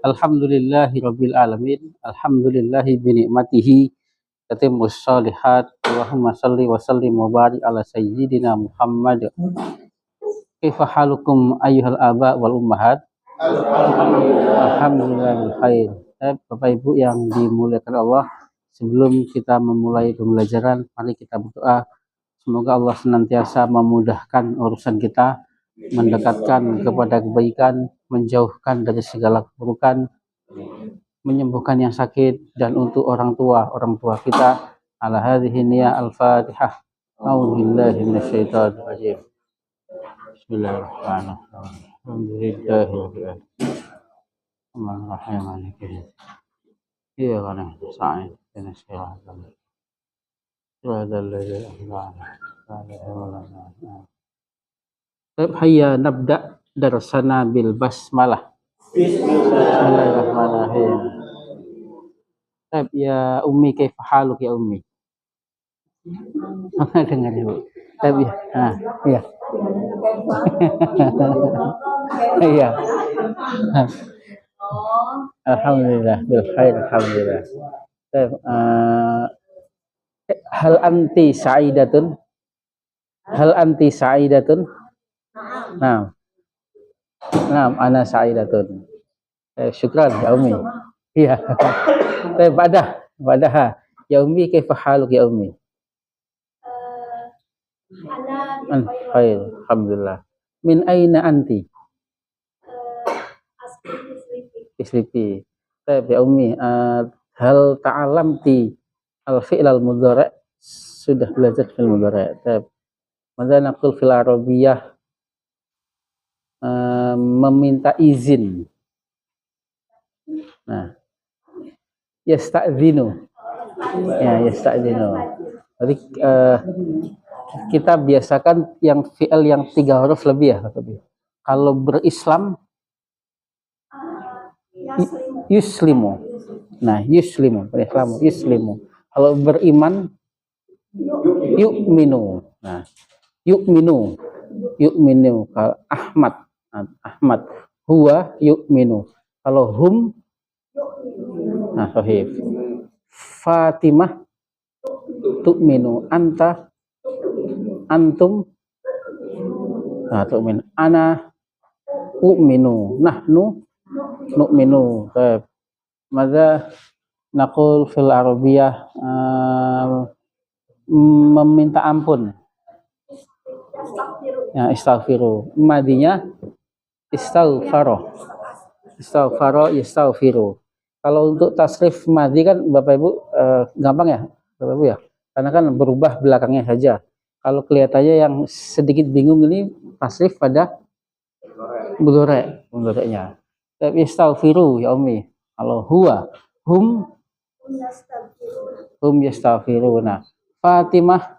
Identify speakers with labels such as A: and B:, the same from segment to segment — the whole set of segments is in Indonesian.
A: Alhamdulillahirabbil alamin. Alhamdulillahi bi ni'matihi tatimmus shalihat. Allahumma shalli wa sallim wa barik ala sayyidina Muhammad. Kaifa halukum ayyuhal aba wal ummahat? Alhamdulillah bil khair. Bapak Ibu yang dimuliakan Allah, sebelum kita memulai pembelajaran, mari kita berdoa. Semoga Allah senantiasa memudahkan urusan kita, mendekatkan kepada kebaikan, menjauhkan dari segala keburukan, menyembuhkan yang sakit, dan untuk orang tua kita. Ala hadhihi niyya al-Fatihah. A'udzubillahi minasyaitonir rajim. Bismillahirrahmanirrahim. Alhamdulillahirabbil alamin. Iya kan saya ini sekarang. Hayya nabda darsana bil basmalah. Bismillahirrahmanirrahim. Ya Ummi, kaifa haluk ya Ummi? Apa dengar Ibu? Ya. Iya. Iya. Alhamdulillah bil khair, alhamdulillah. Hal anti sa'idatun? Hal anti sa'idatun? Naam. Naam, ana sa'idatun. Syukran ya Ummi. Iya. Badah. Ya Ummi, kaifa haluk ya Ummi? Ana khair, alhamdulillah. Min aina anti? Islipi. Ya Ummi, hal ta'alamti al-fi'l al-mudhari'? Sudah belajar fi'il mudhari'. Mada naqul fil arabiyyah? Meminta izin. Nah, yasta'dzinu. Ya, yasta'dzinu. Jadi kita biasakan yang fi'il yang 3 huruf lebih ya. Kalau berislam yuslimu. Nah, yuslimu, berislamu, yuslimu. Kalau beriman yu'minu. Nah, yu'minu. Kalau Ahmad huwa yu'minu. Kalau hum, nah sahih. Fatimah tu'minu. Anta, antum, nah tu'minu. Ana u'minu. Nahnu nu'minu. Mada naqul fil arabiyyah? Meminta ampun. Ya, istaghfiru. Madinya istaghfaro. Yastaghfiru. Kalau untuk tasrif madi kan Bapak Ibu gampang ya Bapak Ibu ya, karena kan berubah belakangnya saja. Kalau kelihatannya yang sedikit bingung ini tasrif pada mudhari'-nya. Yastaghfiru ya Ummi. Kalau huwa, hum yastaghfiruna. Fatimah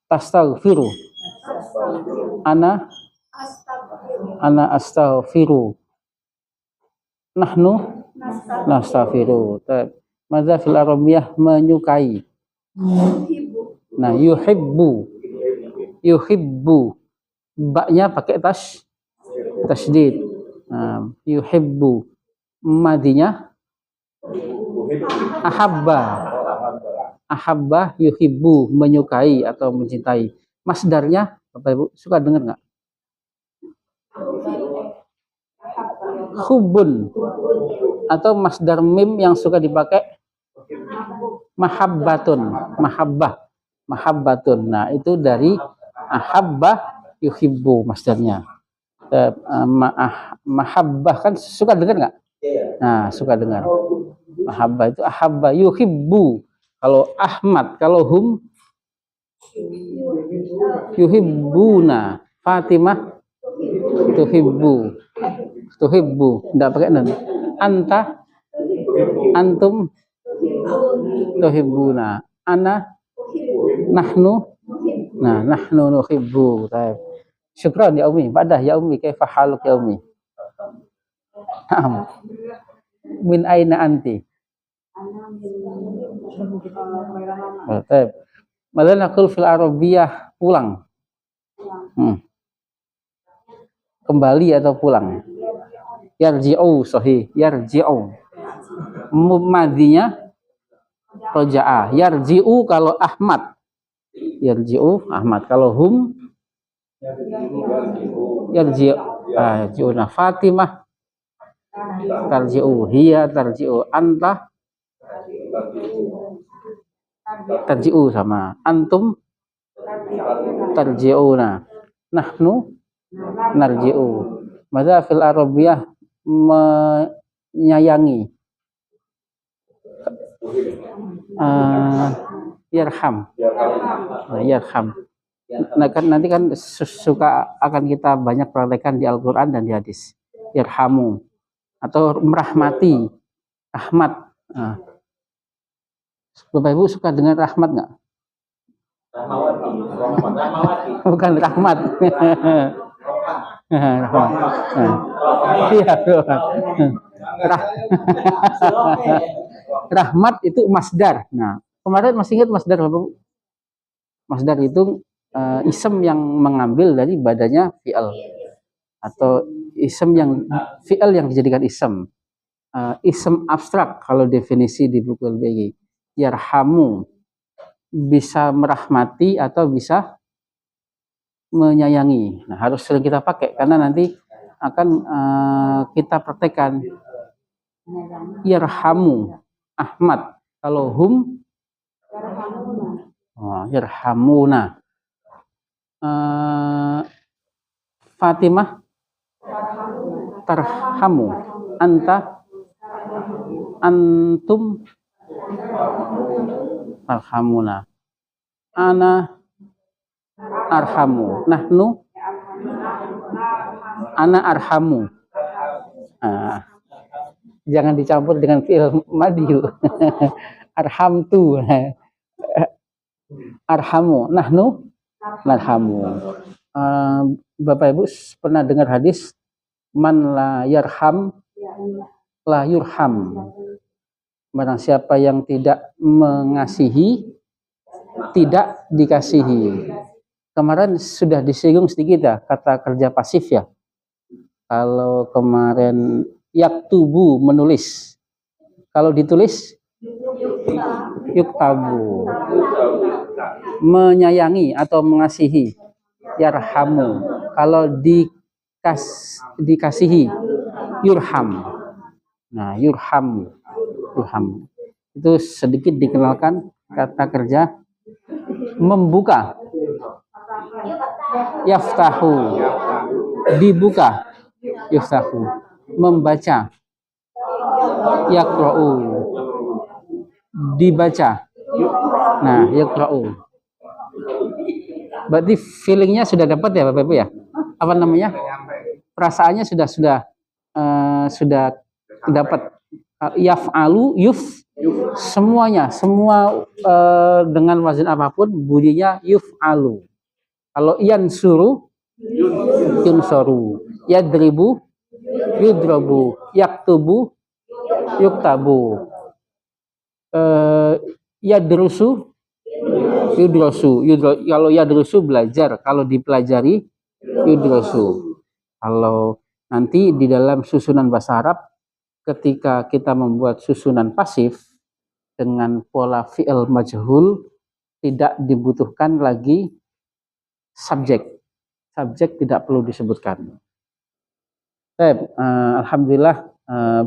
A: tastaghfiru. Ana astaghfiru. Nahnu nastaghfiru. Madza fil arabiyyah? Menyukai. Nah, yuhibbu. Ba-nya pakai tasydid. Nah, yuhibbu. Madinya ahabba yuhibbu, menyukai atau mencintai. Masdarnya Bapak Ibu suka dengar nggak? Hubbun. Atau masdar mim yang suka dipakai mahabbatun. Nah, itu dari ahabba yuhibbu masdarnya. Mahabbah kan suka dengar nggak? Nah, suka dengar. Mahabbah itu ahabba yuhibbu. Kalau Ahmad, kalau hum yuhibbuna. Fatimah tuhibbu. Enggak pakai nun. Anta, antum tuhibbuna. Ana, nahnu, nah nahnu nuhibbu. Syukran ya Ummi. Badah ya Ummi, kaifa haluk ya Ummi? Naam. Min aina anti? Mada naqul fil arabiyyah? Pulang. Kembali atau pulang? Yarji'u sahih, yarji'u. Madinya roja'a. Yarji'u kalau Ahmad. Yarji'u Ahmad. Kalau hum yarji'u. Yarji'una Fatimah. Tarji'u hiya, tarji'u anta. Tarji'u sama antum. Tarji'una nahnu narji'u. Mada fil Arabiyah menyayangi. Yarham. Yarham. Nah, kan nanti kan suka akan kita banyak praktekkan di Al-Qur'an dan di hadis. Yarhamu atau merahmati. Rahmat. Bapak Ibu suka dengar rahmat nggak? Rahmawati. Bukan rahmat. Rahmat. Iya, rahmat itu masdar. Nah, kemarin masih ingat masdar Bapak Ibu? Masdar itu isem yang mengambil dari badannya fi'al atau isem yang fi'al yang dijadikan isem. Isem abstrak kalau definisi di buku LBG. Yarhamu bisa merahmati atau bisa menyayangi. Nah, harus sering kita pakai karena nanti akan kita praktekkan. Yarhamu Ahmad. Kalau hum yarhamuna. Fatimah tarhamu. Anta antum tarhamuna. Ana arhamu. Nahnu ana arhamu. Jangan dicampur dengan fi'il madhi. Arhamtu. Arhamu. Nahnu narhamu. Bapak Ibu pernah dengar hadis man la yarham la yurham. Barang siapa yang tidak mengasihi tidak dikasihi. Kemarin sudah disinggung sedikit ya kata kerja pasif ya. Kalau kemarin yaktubu menulis. Kalau ditulis yuktabu. Menyayangi atau mengasihi yarhamu. Kalau dikasihi yurham. Nah, yurham. Itu sedikit dikenalkan kata kerja membuka. Yaftahu. Dibuka. Yaftahu. Membaca. Yaqra'u. Dibaca. Nah, yaqra'u. Berarti feelingnya sudah dapat ya Bapak Ibu ya? Apa namanya? Perasaannya sudah dapat. Yaf'alu, semuanya, semua dengan wazan apapun bunyinya yuf'alu. Kalau yansuru, yunsoru. Yadribu, yudrabu. Yaktubu, yuktabu. Yadrusu, yudrosu. Kalau yadrusu belajar, kalau dipelajari yudrosu. Kalau nanti di dalam susunan bahasa Arab ketika kita membuat susunan pasif dengan pola fi'il majhul tidak dibutuhkan lagi subjek. Subjek tidak perlu disebutkan. Alhamdulillah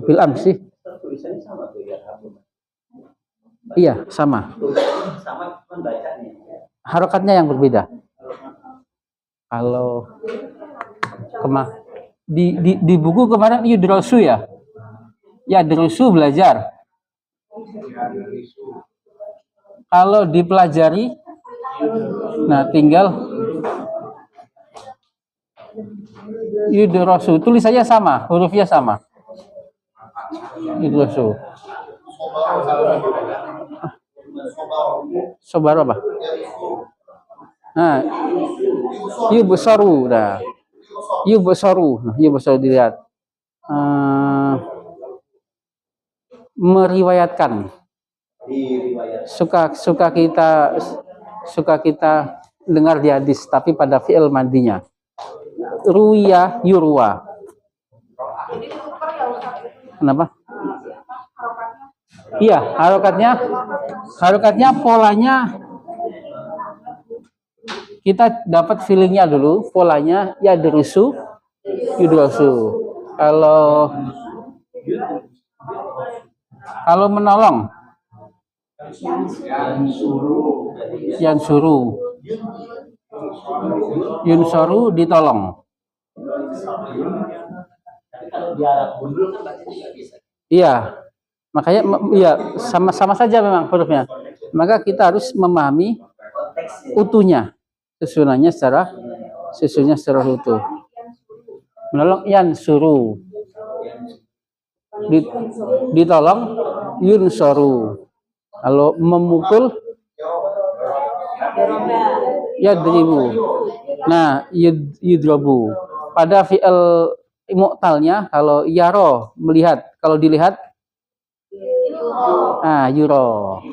A: bil amsi. Tulisannya sama tuh ya. Iya, sama. Sama membacanya. Harokatnya yang berbeda. Kalau di buku kemarin yudrasu ya. Ya, derusu belajar. Kalau dipelajari, nah tinggal yudrasu. Tulisannya sama, hurufnya sama. Yudrasu. Sobar apa? Nah, yubsaru. Nah, yubsaru. Nah, yubsaru dilihat. Meriwayatkan. Suka kita dengar di hadis tapi pada fi'il madinya. Ruya yurwa. Kenapa? Iya, harokatnya polanya kita dapat feelingnya dulu. Polanya ya yudrosu. Kalau menolong, yansuru, yunsoru ditolong. Iya, makanya ya sama-sama saja memang hurufnya. Maka kita harus memahami utuhnya, susunannya secara utuh. Menolong yansuru, ditolong yunsoru. Kalau memukul yadribu. Nah, yudrobu. Pada fi'il mu'talnya kalau yaro melihat, kalau dilihat yuro.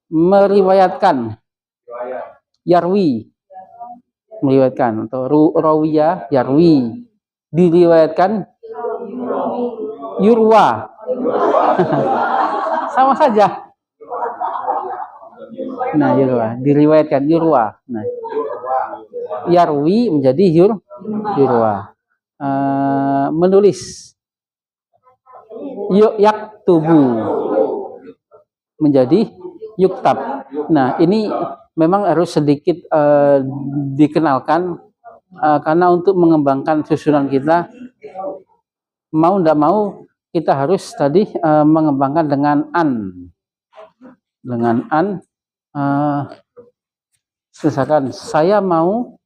A: Meriwayatkan yarwi, meriwayatkan, atau rawiya yarwi, diriwayatkan yurwa. Sama saja. Nah, yurwa, diriwayatkan yurwa. Nah, yarwi menjadi yurwa. Menulis yaktubu menjadi yuktab. Nah, ini memang harus sedikit dikenalkan karena untuk mengembangkan susunan kita, mau tidak mau kita harus tadi mengembangkan dengan misalkan saya mau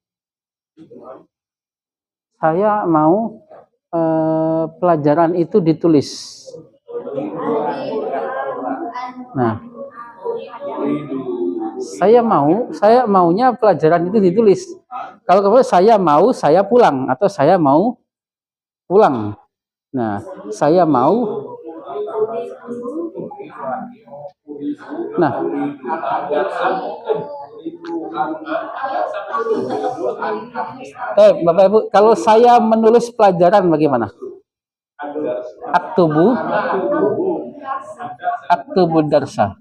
A: pelajaran itu ditulis. Nah, saya maunya pelajaran itu ditulis. Kalau kemudian saya pulang, atau saya mau pulang. Nah, saya mau. Nah, Bapak Ibu, kalau saya menulis pelajaran bagaimana? Aktubu darsa.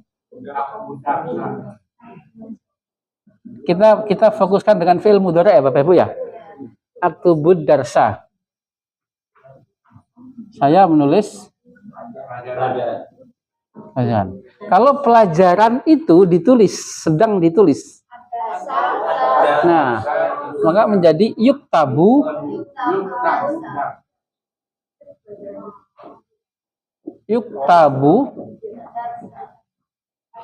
A: Kita fokuskan dengan fi'il mudhari' ya Bapak Ibu ya. Aktubu darsa. Saya menulis pelajaran. Kalau pelajaran itu ditulis, sedang ditulis. Nah, maka menjadi yuktabu.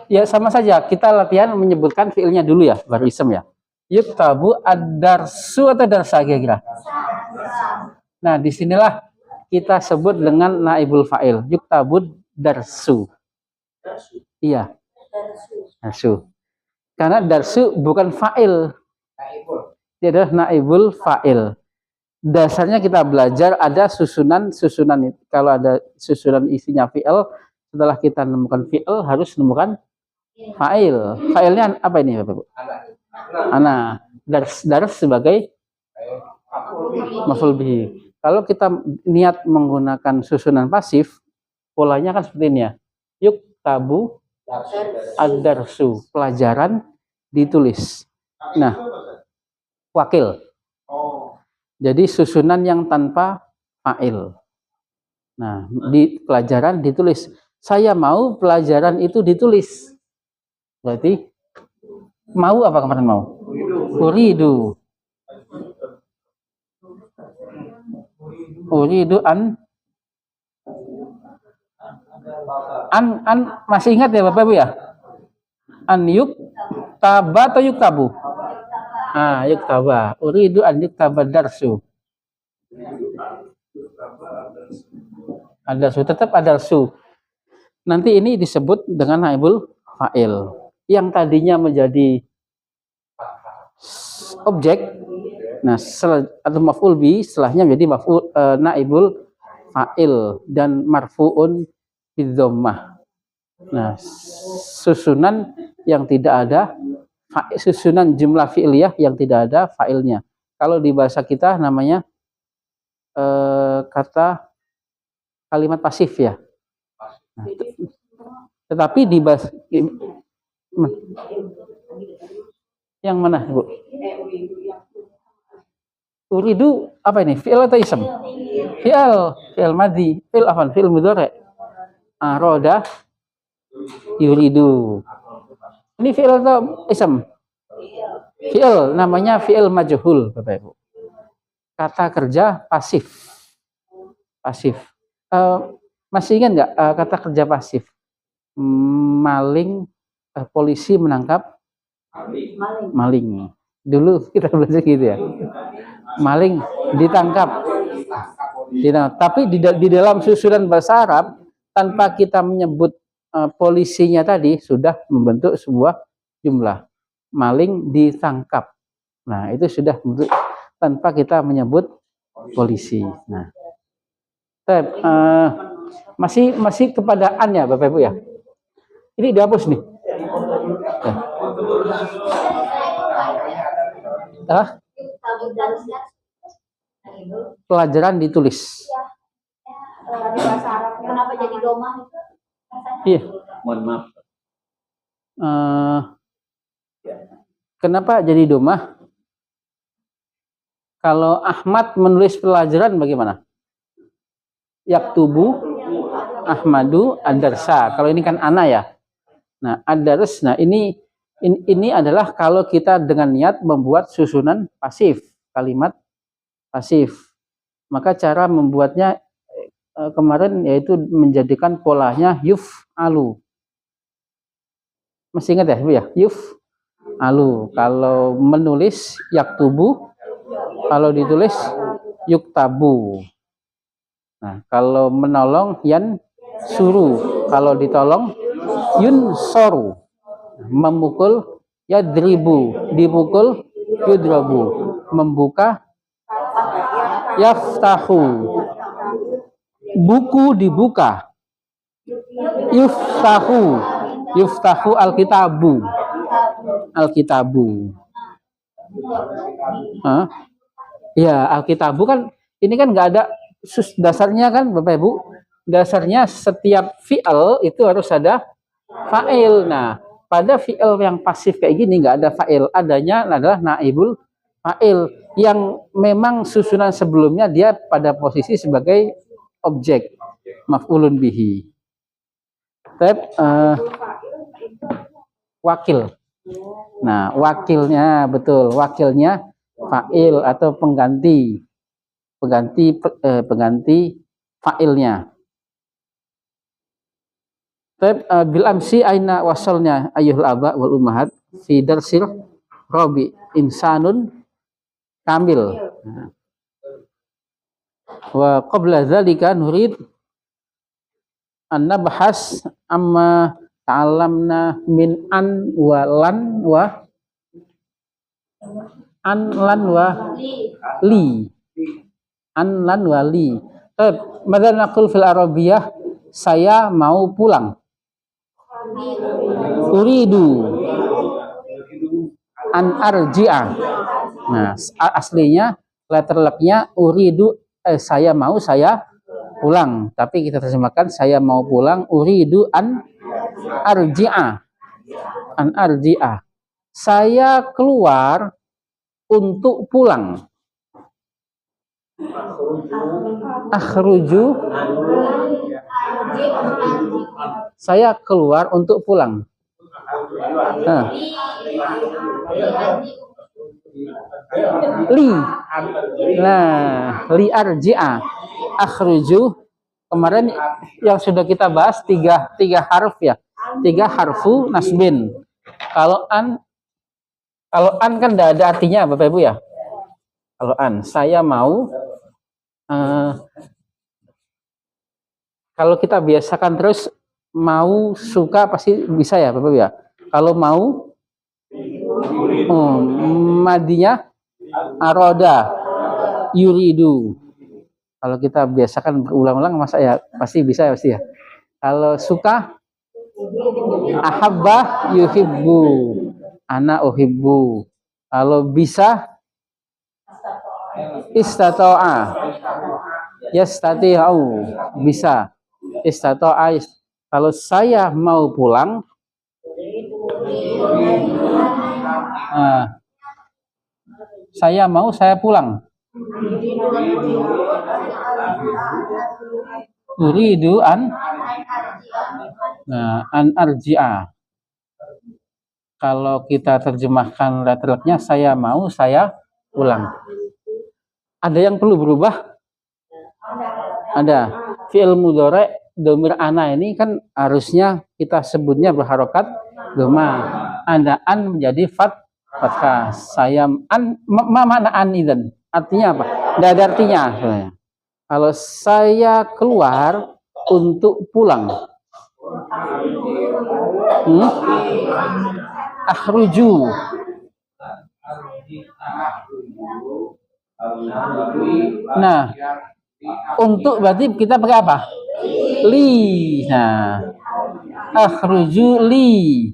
A: Ya sama saja, kita latihan menyebutkan fiilnya dulu ya, baru isem ya. Yuktabu ad-darsu atau darsa kira-kira. Nah, disinilah kita sebut dengan naibul fa'il. Yuktabu darsu. Iya. Darsu. Karena darsu bukan fa'il. Dia adalah naibul fa'il. Dasarnya kita belajar ada susunan itu. Kalau ada susunan isinya fi'il, setelah kita menemukan fi'il harus menemukan fa'il. Fa'ilnya apa ini Bapak Ibu? Ana. Dars sebagai maf'ul bihi. Kalau kita niat menggunakan susunan pasif, polanya kan seperti ini ya. Yuktabu ad-darsu, pelajaran ditulis. Nah, wakil. Jadi susunan yang tanpa fa'il. Nah, di pelajaran ditulis. Saya mau pelajaran itu ditulis. Berarti mau apa kemarin mau? Uridu an masih ingat ya Bapak Ibu ya? An yuktaba atau yuktabu? Yuktaba. Uridu an yuktaba darsu. Ada su, tetap ada su. Nanti ini disebut dengan naibul fa'il. Yang tadinya menjadi objek, nah atau maf'ul bi, setelahnya menjadi maf'ul naibul fa'il dan marfu'un bidhammah. Nah, susunan yang tidak ada susunan jumlah fi'liyah yang tidak ada fa'ilnya. Kalau di bahasa kita namanya kata kalimat pasif ya. Nah, tetapi yang mana, Bu? Uridu apa ini? Fi'il atau ism? Fi'il madhi. Fi'il apa? Fi'il mudhari'. Aroda yuridu. Ini fi'il atau ism? Fi'il, namanya fi'il majhul, Bapak Ibu. Kata kerja pasif. Pasif. Masih ingat nggak kata kerja pasif? Maling, polisi menangkap maling. Dulu kita belajar gitu ya. Maling ditangkap. Tapi di dalam susunan bahasa Arab, tanpa kita menyebut polisinya tadi, sudah membentuk sebuah jumlah. Maling ditangkap. Nah, itu sudah membentuk tanpa kita menyebut polisi. Nah, masih kepada an ya, Bapak Ibu ya. Ini dihapus nih. Pelajaran ditulis.
B: Kenapa jadi domah itu?
A: Iya.
C: Mohon maaf.
A: Kenapa jadi domah? Kalau Ahmad menulis pelajaran bagaimana? Yaktubu Ahmadu ad-darsa. Kalau ini kan ana ya. Nah, ad-dars. Nah, ini adalah kalau kita dengan niat membuat susunan pasif, kalimat pasif. Maka cara membuatnya kemarin yaitu menjadikan polanya yuf'alu. Masih ingat ya, Bu ya? Yuf'alu. Kalau menulis yaktubu, kalau ditulis yuktabu. Nah, kalau menolong yan suru, kalau ditolong yun soru. Memukul yadribu, dimukul yudrabu. Membuka yaftahu, buku dibuka yuftahu alkitabu. Ya, alkitabu kan ini kan nggak ada dasarnya kan, Bapak Ibu. Dasarnya setiap fi'il itu harus ada fa'il. Nah, pada fi'il yang pasif kayak gini nggak ada fa'il, adanya adalah naibul fa'il yang memang susunan sebelumnya dia pada posisi sebagai objek maf'ulun bihi. Wakil. Nah, wakilnya betul, wakilnya fa'il atau pengganti fa'ilnya. Bil amsi aina wasalnya ayyuhul aba wal ummahat fi darsil rabi insanun kamil. Wa qabla dzalika nurid an nabhas amma ta'allamna min an wa lan wa li. An lan wa li. Madzal naqul fil arabiyah, saya mau pulang. Uridu an arji'a. Nah, aslinya letter luck-nya uridu, saya mau, saya pulang. Tapi kita terjemahkan saya mau pulang, uridu an arji'a. An arji'a. Saya keluar untuk pulang. Akhruju, saya keluar untuk pulang. Li. Nah, li arji'a. Akhruju. Kemarin yang sudah kita bahas tiga harf ya. 3 harfu nasbin. Kalau an kan tidak ada artinya, Bapak Ibu ya. Kalau an, saya mau. Kalau kita biasakan terus mau, suka pasti bisa ya, Bapak Ibu ya. Kalau mau, madinya aroda, yuridu. Kalau kita biasakan berulang-ulang, masa ya pasti bisa ya, pasti ya. Kalau suka, ahabba yuhibbu, ana uhibbu. Kalau bisa, Istata'a. Yastati'u. Bisa. Istata'a. Kalau saya mau pulang, saya pulang. Uridu an arji'a. Kalau kita terjemahkan letternya, saya mau saya pulang. Ada yang perlu berubah? Ada. Fi'il mudhari' dhamir ana ini kan harusnya kita sebutnya berharokat dhamma. Ada an menjadi fathah. Saya an, mana an idzan? Artinya apa? Tidak ada artinya. Kalau saya keluar untuk pulang, akhruju. Nah, untuk berarti kita pakai apa? Li. Nah, akhruju li.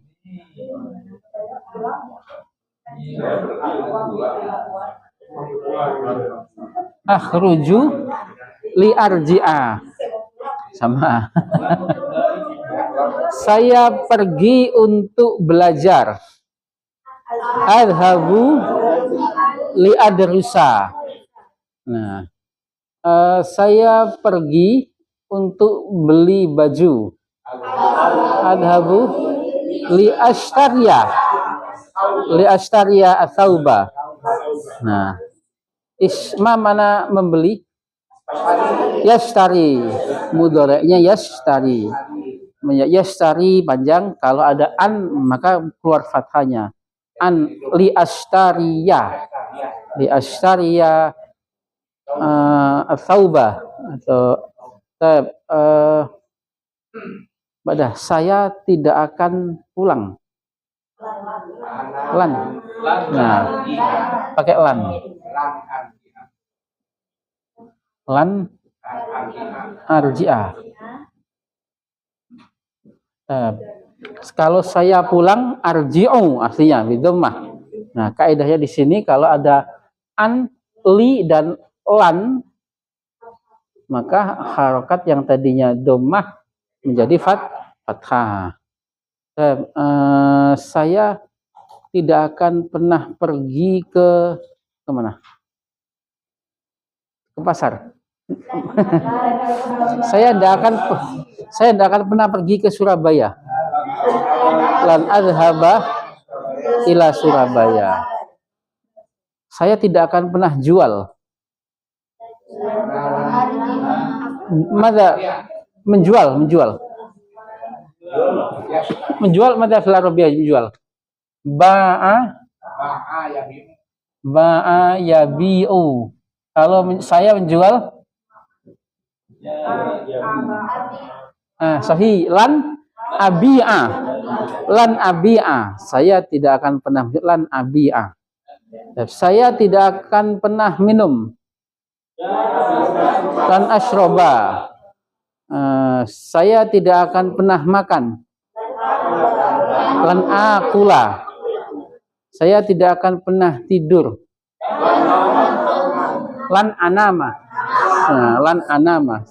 A: Akhruju li arji'a. Sama. Saya pergi untuk belajar. Adhabu li adrusa. Nah, saya pergi untuk beli baju. Adhabu li ashtariya athauba. Nah, isma mana membeli? Yashtari. Mudhari'nya yashtari. Yashtari panjang, kalau ada an maka keluar fathahnya. An li ashtariya. Li ashtariya athauba atau saya tidak akan pulang. Lan. Nah, pakai lan. Lan arji'ah. Kalau saya pulang, arji'u artinya bidhammah. Nah, kaidahnya di sini kalau ada an, li dan lan, maka harokat yang tadinya dhammah menjadi fathah. Saya tidak akan pernah pergi ke mana? Ke pasar. Saya tidak akan pernah pergi ke Surabaya. Lan adhaba ila Surabaya. Saya tidak akan pernah jual. Menjual. Menjual mada fil arabiyah menjual. Ba'a yabi'u. Kalau saya menjual sahih lan abi'a. Saya tidak akan pernah lan abi'a. Saya tidak akan pernah minum. Lan ashroba. Saya tidak akan pernah makan. Lan akula. Saya tidak akan pernah tidur. Lan anama. Lan anama.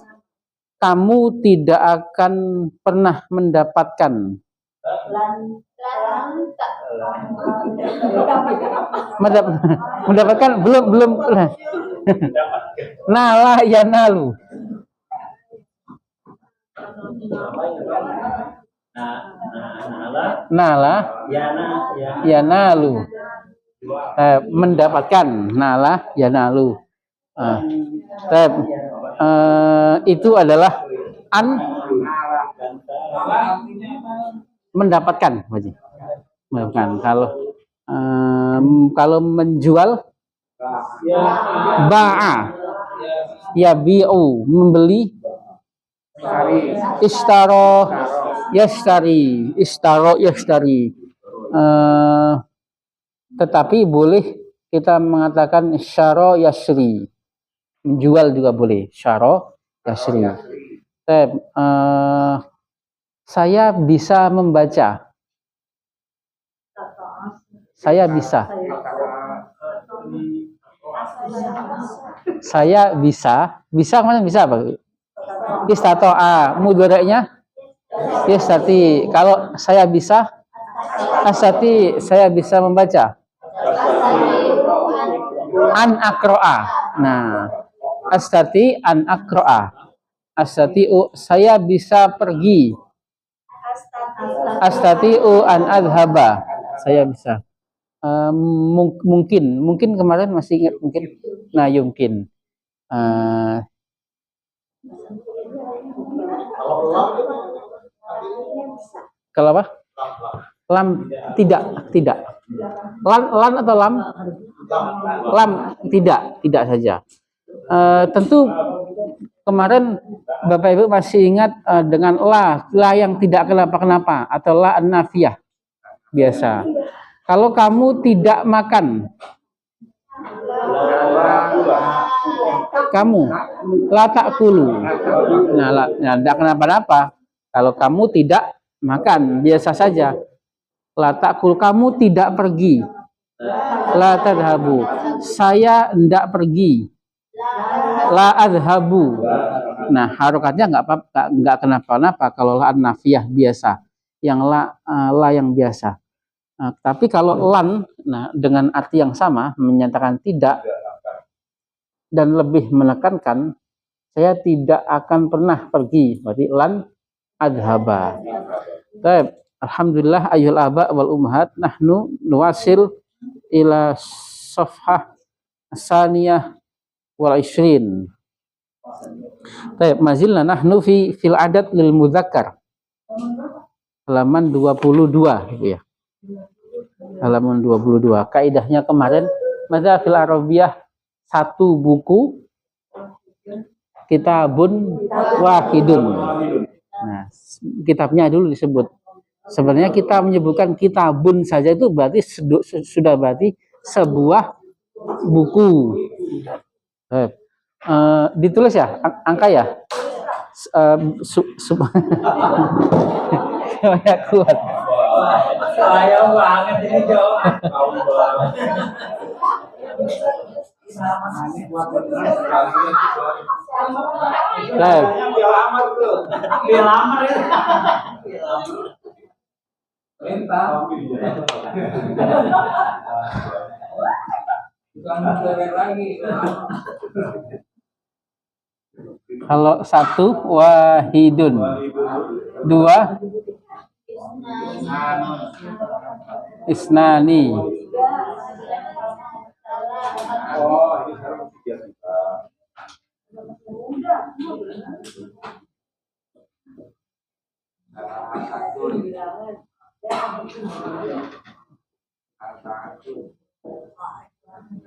A: Kamu tidak akan pernah mendapatkan. Mendapatkan belum. Nala yanalu. Nala yanalu. Mendapatkan. Nala yanalu. Itu adalah an mendapatkan. Kalau menjual ba'a yabi'u membeli, ishtaro yashtari. Tetapi boleh kita mengatakan syaro yasri. Menjual juga boleh. Syaro yasri. Saya bisa membaca. Saya bisa. Saya bisa. Bisa kemarin bisa apa? Istato'a. Mudhari'nya yastati. Kalau saya bisa, astati, saya bisa membaca. An akro'a. Nah, astati an akro'a. Astati'u, saya bisa pergi. Astati'u an adhaba. Saya bisa. Mungkin kemarin masih ingat mungkin. Nah, yumkin. Kalau apa? Lam tidak. Lan atau lam? Lam tidak saja. Tentu kemarin Bapak Ibu masih ingat dengan la yang tidak kenapa-kenapa atau la an-nafiyah biasa. Kalau kamu tidak makan, kamu la ta'kulu. Nah, tidak kenapa-napa. Kalau kamu tidak makan, biasa saja. La ta'kul, kamu tidak pergi. La tadhabu, saya tidak pergi. La adhabu. Nah, harokatnya nggak kenapa-napa kalau la an-nafiyah biasa. Yang la yang biasa. Nah, tapi kalau lan, nah dengan arti yang sama menyatakan tidak dan lebih menekankan, saya tidak akan pernah pergi. Berarti lan adhaba. Baik, alhamdulillah ayyuhal aba wal ummahat, nahnu nuwasil ila safhah asaniyah wal 20. Baik, mazilna nahnu fil adat lil mudzakkar. Halaman 22 gitu ya. Halaman 22. Kaidahnya kemarin madza fil arabiyah, satu buku, kitabun wahidun. Nah, kitabnya dulu disebut. Sebenarnya kita menyebutkan kitabun saja itu berarti sudah berarti sebuah buku. Ditulis ya angka ya. Supaya kuat.
B: Saya banget ini jawab.
A: Kalau satu wahidun, dua isnani,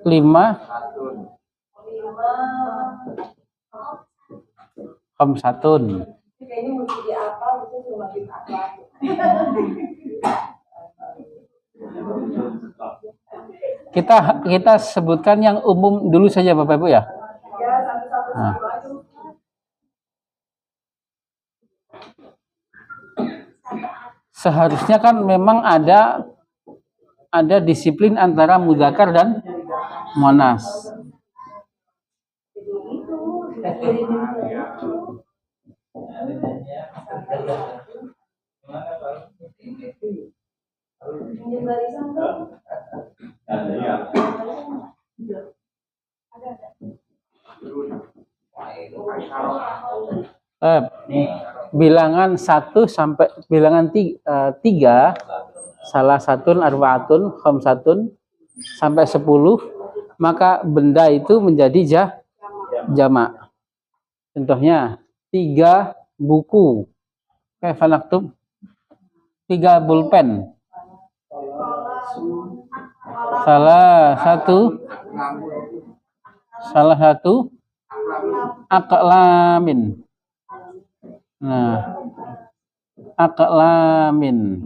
A: lima, khamsatun. Kita sebutkan yang umum dulu saja Bapak Ibu ya. Nah. Seharusnya kan memang ada disiplin antara mudzakkar dan muannas. Bilangan 1 sampai bilangan 3, salah satu arbaatun khamsatun sampai 10, maka benda itu menjadi jamak. Contohnya 3 buku, kaifa naktub, 3 pulpen, salah satu aqlamin. Nah, aqlamin.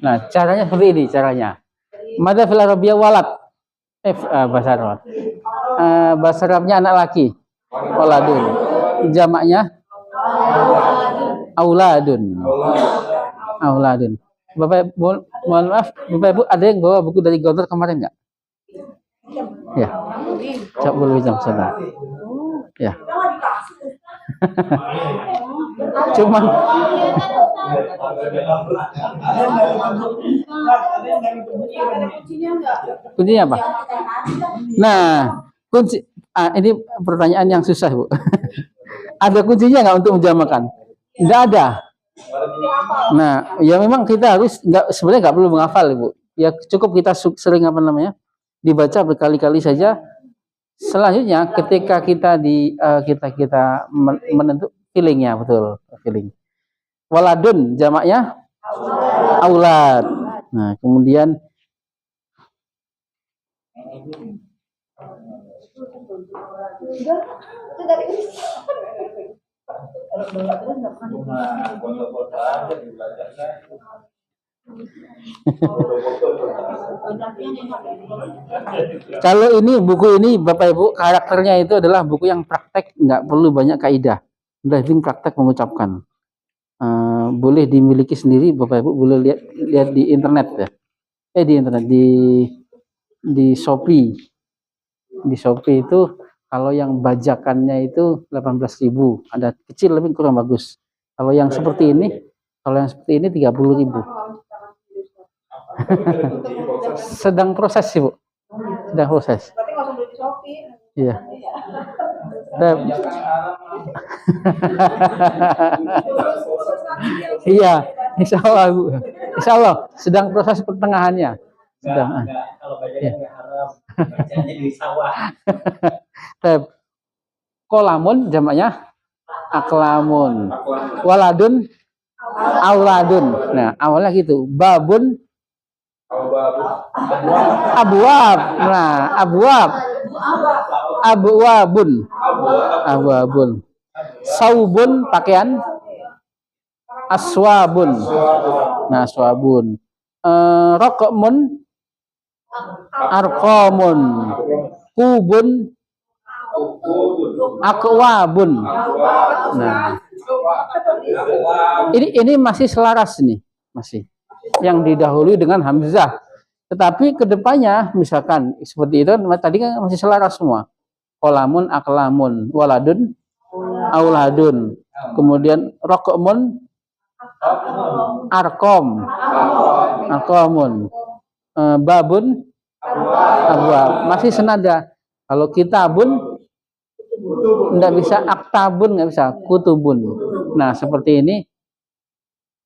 A: Nah, caranya seperti ini caranya. Madza fil arabiyah walad. Bahasa Arab. Bahasa Arabnya anak laki. Waladun. Jamaknya auladun. Auladun. Bapak mohon maaf, Bapak Ibu ada yang bawa buku dari Gontor kemarin enggak? Ya, cabul jam salat. Ya. Cuman kuncinya apa? Nah, kunci ini pertanyaan yang susah, Bu. Ada kuncinya nggak untuk menjamakan? Nggak ada. Nah, ya memang kita harus sebenarnya nggak perlu menghafal, Ibu. Ya cukup kita sering apa namanya dibaca berkali-kali saja. Selanjutnya, ketika kita kita menentuk feelingnya, betul feeling. Waladun jamaknya aulad. Nah, kemudian kalau ini buku ini Bapak Ibu karakternya itu adalah buku yang praktek, nggak perlu banyak kaidah, udah penting praktek mengucapkan. Boleh dimiliki sendiri Bapak Ibu, boleh lihat di internet ya. Di internet di Shopee. Di Shopee itu kalau yang bajakannya itu 18.000, ada kecil lebih kurang bagus. Kalau yang seperti ini 30.000. Sedang proses sih, Bu. Sedang proses. Berarti nggak usah beli di Shopee. Iya. Iya, insya Allah, Bu. Insya Allah, sedang proses pertengahannya. Sedang. Kalau bajakan nggak haram, bacanya di sawah. Kolamun jamaknya aklamun. Waladun auladun. Nah, awalnya gitu. Babun abwab. Nah, abwabun. Saubun pakaian. Aswabun. Nah, aswabun. Rokmun arqamun. Kubun akwabun. Nah, ini masih selaras nih, masih yang didahului dengan hamzah. Tetapi kedepannya misalkan seperti itu tadi kan masih selaras semua. Kolamun aklamun, waladun auladun, kemudian rokmun arkomun, babun abwab, masih senada. Kalau kitabun nggak bisa, aktabun nggak bisa, kutubun. Nah, seperti ini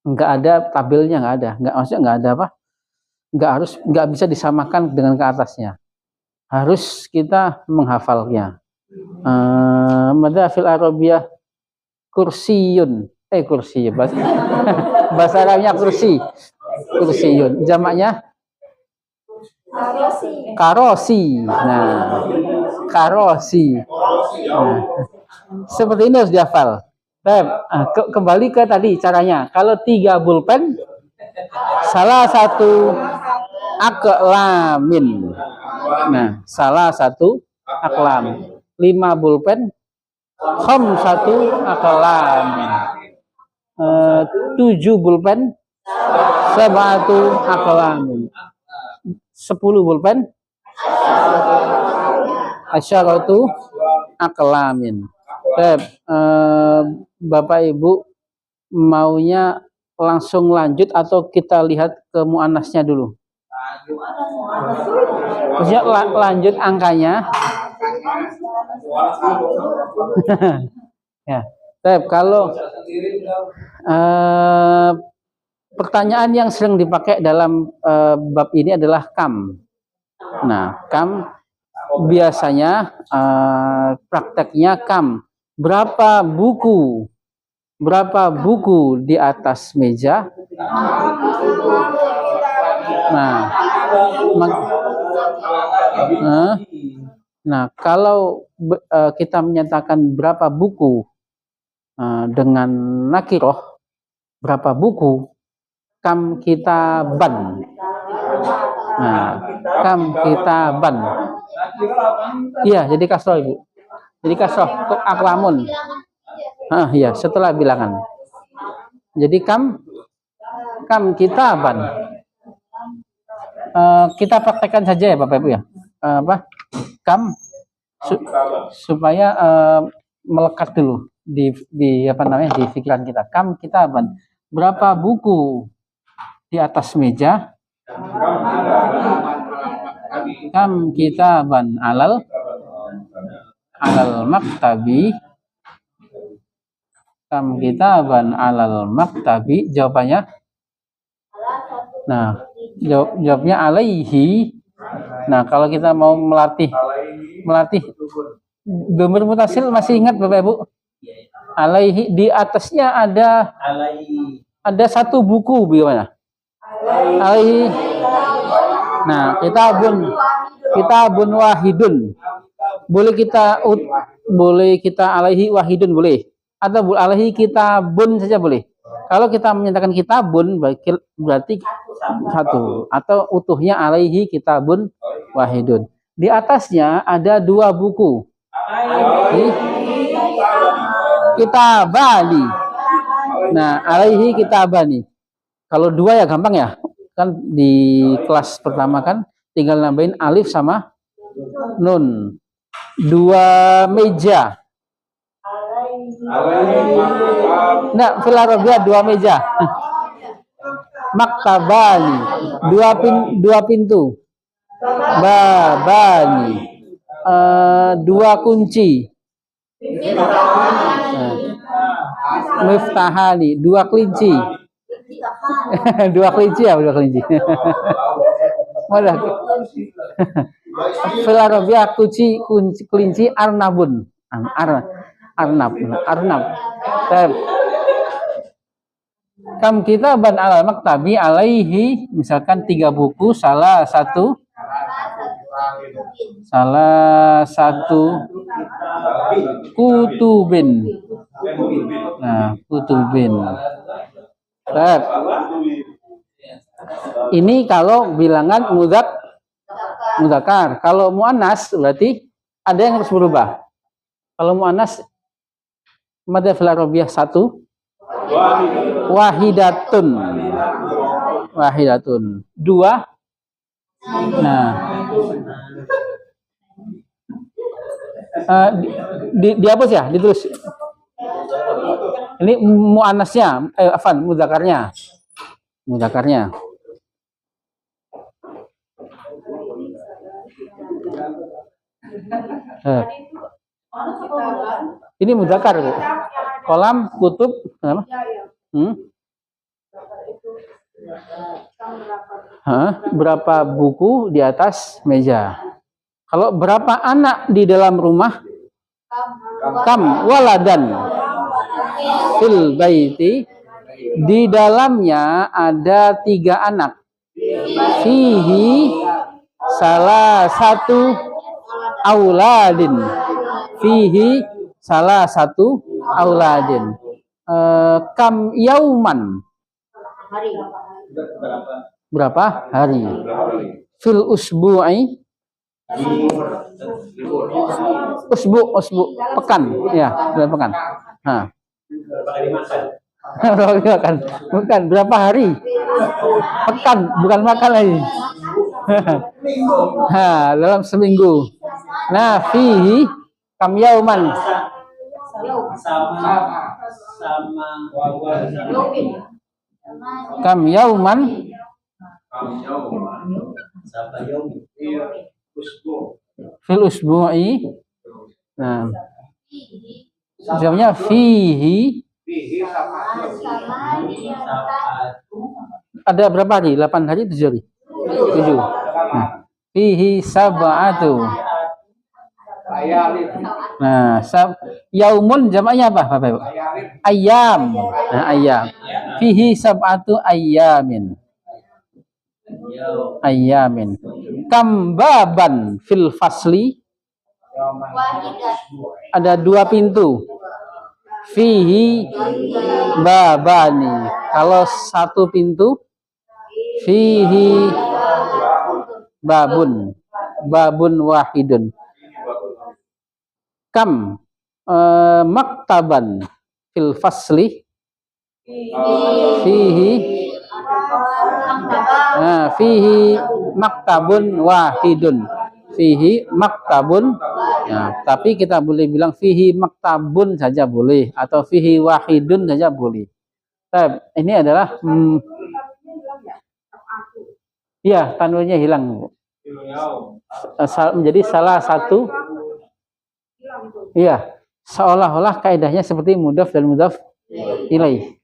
A: nggak ada tabelnya, maksudnya nggak ada apa, nggak bisa disamakan dengan ke atasnya. Harus kita menghafalnya. Mada fil Arabiyah kursiyun, kursi bahasa Arabnya kursiyun, jamaknya karosi. Nah, karosi. Nah, seperti ini harus dihafal. Kembali ke tadi caranya. Kalau 3 pulpen, salah satu aklamin. Nah, salah satu aklam. 5 pulpen, satu aklamin. 7 pulpen, satu aklamin. 10 pulpen, asyaratu aklamin. Bapak Ibu maunya langsung lanjut atau kita lihat ke muannasnya dulu? Maksudnya lanjut angkanya. Ya. Kalau pertanyaan yang sering dipakai dalam bab ini adalah kam. Nah, kam biasanya prakteknya kam. Berapa buku di atas meja? Nah, kalau kita menyatakan berapa buku dengan nakiroh, berapa buku, kam kitaban. Nah, kam kitaban. Iya, jadi kasroh, Ibu. Jadi kasroh aklamun. Iya, setelah bilangan. Jadi kam kitaban. Kita praktekkan saja ya Bapak Ibu ya. kam supaya melekat dulu di apa namanya di pikiran kita. Kam kitaban, berapa buku di atas meja? Kam kitaban alal maktabi. Kam kitaban alal maktabi, jawabannya. Nah, jawabnya alaihi. Nah, kalau kita mau melatih domir mutasil, masih ingat Bapak Ibu? Alaihi, di atasnya ada satu buku, bagaimana? Alaihi. Nah, kitabun wahidun. Boleh kita alaihi wahidun boleh, atau alaihi kitabun saja boleh. Kalau kita menyatakan kitabun berarti satu, atau utuhnya alaihi kitabun wahidun. Di atasnya ada dua buku. Kitabani. Nah, alaihi kitabani. Kalau dua ya gampang ya. Kan di kelas pertama kan tinggal nambahin alif sama nun. Dua meja. Nah, fil Arabiyah dua meja. Maktabani, dua pintu. Babani, dua kunci. Miftahani, dua kelinci. Dua kelinci ya, dua kelinci. Mana? Fil Arabiyah kelinci arnabun. Arnab. Kam kitaban alal maktabi alaihi, misalkan 3 buku, salah satu kutubin. Nah, kutubin. Ini kalau bilangan mudzakkar. Kalau muannas berarti ada yang harus berubah. Kalau muannas madza fil arabiyah 1 wahidatun. 2. Nah, dihapus ya, ditulis. Ini muannasnya, mudzakarnya. Ini mudzakar, Bu. Kolam kutub kenapa? Berapa buku di atas meja? Kalau berapa anak di dalam rumah? Kam waladan fil baiti, di dalamnya ada 3 anak. Fihi salah satu auladin. Fihi salah satu auladin. Kam yauman, berapa hari? Fil usbu'i, usbu pekan ya, pekan. Nah, bukan berapa hari? Pekan, bukan makan lagi. Nah, dalam seminggu. Nah, fihi kam yauman. Kam yauman fil usbu'i. Nah, jawabnya fihi ada berapa hari? 8 hari, 7 hari? 7. Nah, fihi sab'atu. Nah, yaumun jamaknya apa, Bapak Ibu? Ayam. Nah, ayam. Fihi sab'atu ayamin. Kam baban fil fasli, ada 2 pintu. Fihi babani, kalau 1 pintu. Fihi babun wahidun. Kam maktaban fil fasli. Fihi maktabun wahidun. fihi maktabun. Nah, tapi kita boleh bilang fihi maktabun saja boleh, atau fihi wahidun saja boleh. Nah, ini adalah iya, tanwinnya hilang. Menjadi salah satu, iya, seolah-olah kaidahnya seperti mudhaf dan mudhaf ilaih.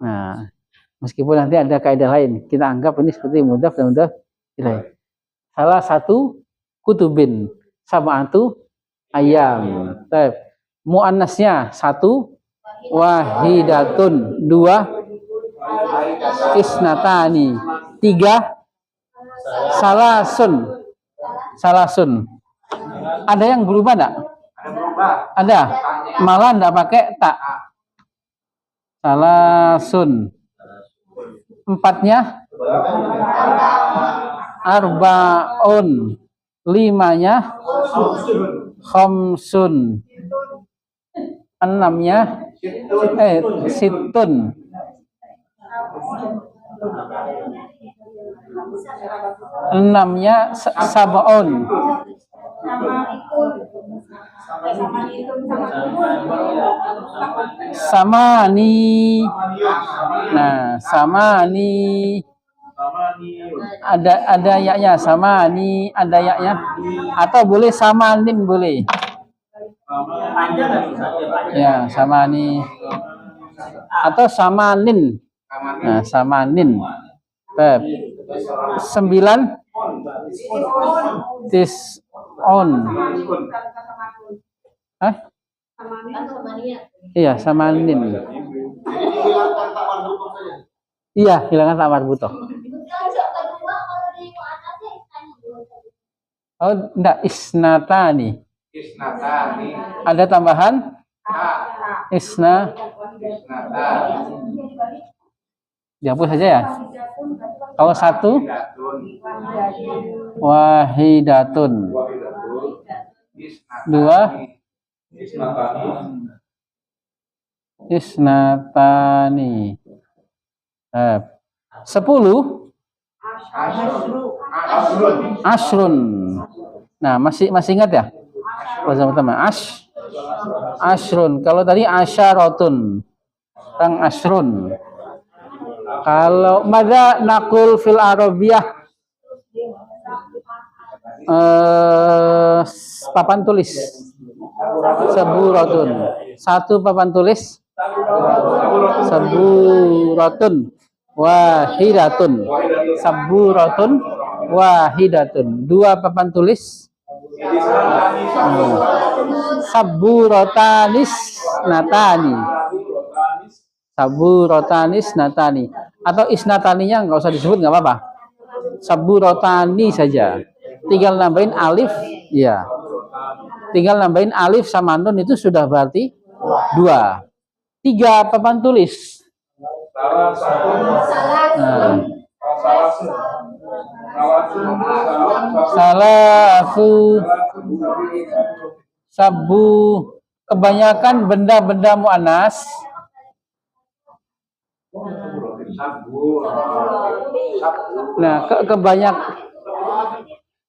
A: Nah, meskipun nanti ada kaidah lain, kita anggap ini seperti mudhaf dan mudhaf ilaih. Salah satu kutubin, sab'atu ayam. Muannasnya satu, wahidatun dua, isnatani tiga, salasun. Ada yang berubah enggak? Ada. Malah enggak pakai tak. Salasun. Empatnya arbaun. Limanya khamsun. Enamnya situn. Enamnya sab'un. Samani. Nah, samani. Ada yaknya, samani, ada yaknya. Atau boleh samanin boleh. Ya, samani. Atau samanin. Nah, samanin. 9 tis'un. Hah? Iya, samanin. Iya, hilangkan tak marbutoh. Oh, enggak, isnatani. Ada tambahan? Dihapus saja ya. Kalau satu, wahidatun. Dua, isnatani. 10, asrun. Nah, masih ingat ya? Pertama, asrun. Kalau tadi asyaratun, tang asrun. Kalau madza naqul fil arabiyah, papan tulis saburatun. Satu papan tulis saburatun wahidatun. Saburatun wahidatun. Dua papan tulis saburatanis natani. Saburatanis natani. Atau isnataninya nggak usah disebut, nggak apa-apa. Saburotani saja. Tinggal nambahin alif, ya. Tinggal nambahin alif sama nun, itu sudah berarti 2. 3 papan tulis. Nah. Salasu, sabu. Kebanyakan benda-benda muannas. Nah,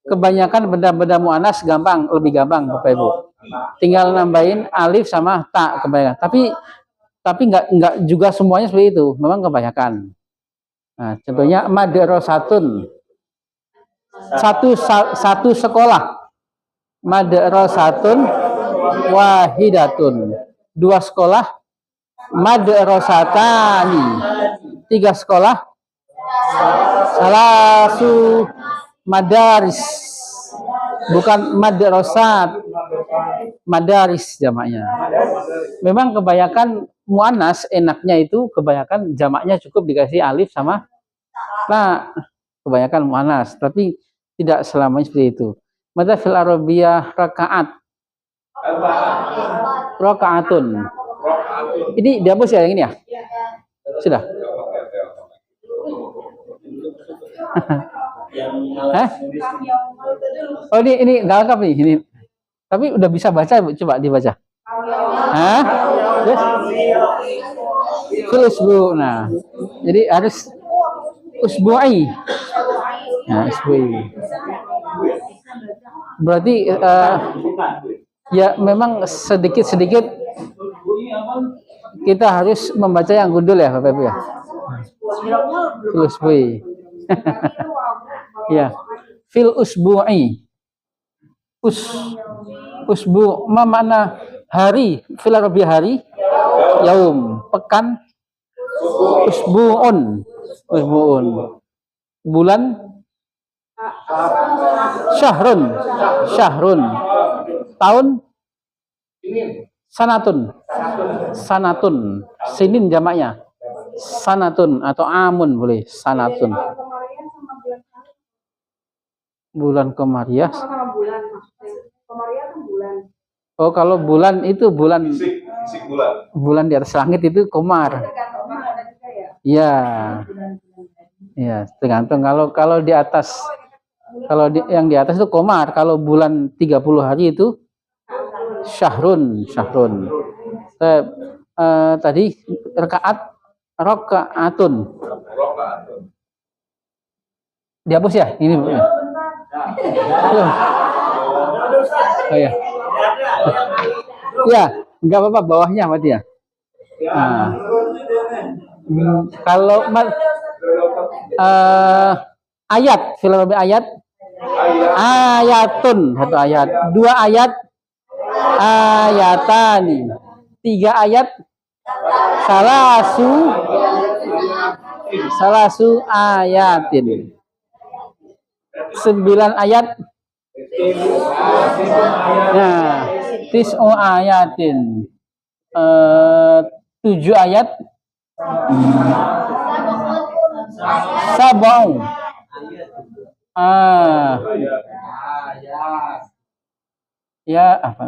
A: kebanyakan benda-benda muannas gampang, lebih gampang Bapak Ibu. Tinggal nambahin alif sama ta kebanyakan. Tapi enggak juga semuanya seperti itu, memang kebanyakan. Nah, contohnya madrasatun. Satu sekolah. Madrasatun wahidatun. 2 sekolah. Madrasatani. 3 sekolah. Salasu madaris. Bukan madrasat. Madaris jamaknya. Memang kebanyakan muannas enaknya itu kebanyakan jamaknya cukup dikasih alif sama ta. Kebanyakan muannas, tapi tidak selamanya seperti itu. Madza fil arabiyah rakaat. Rakaatun. Ini dihapus ya yang ini ya? Sudah. Hah? Oh, ini nggak lengkap nih ini. Tapi udah bisa baca, coba dibaca. Hah? Yes. Usbu. Nah, jadi harus usbu'i. Nah, usbu'i. Berarti ya memang sedikit-sedikit kita harus membaca yang gundul ya Bapak Ibu ya. Fil usbu'i. Ya. Fil usbu'i. Usbu ma makna hari, fil arabi hari, yaum, pekan, usbu'un, bulan, syahrun, tahun, sanatun, sinin jamaknya, sanatun atau amun boleh, sanatun. Bulan Komariah. Oh, kalau bulan itu bulan bulan di atas langit itu komar. Ya. Ya, tergantung kalau di atas yang di atas itu komar, kalau bulan 30 hari itu syahrun. Tadi rakaatun. Dihapus ya? Ini. Oh ya. Ya, enggak apa-apa bawahnya mati ya. Nah. Kalau ayat, film ayat, ayatun, satu ayat, dua ayat, ayatani, tiga ayat, salasu ayatin, 9 ayat, nah, tis'u ayatin, 7 ayat, sab'u ya apa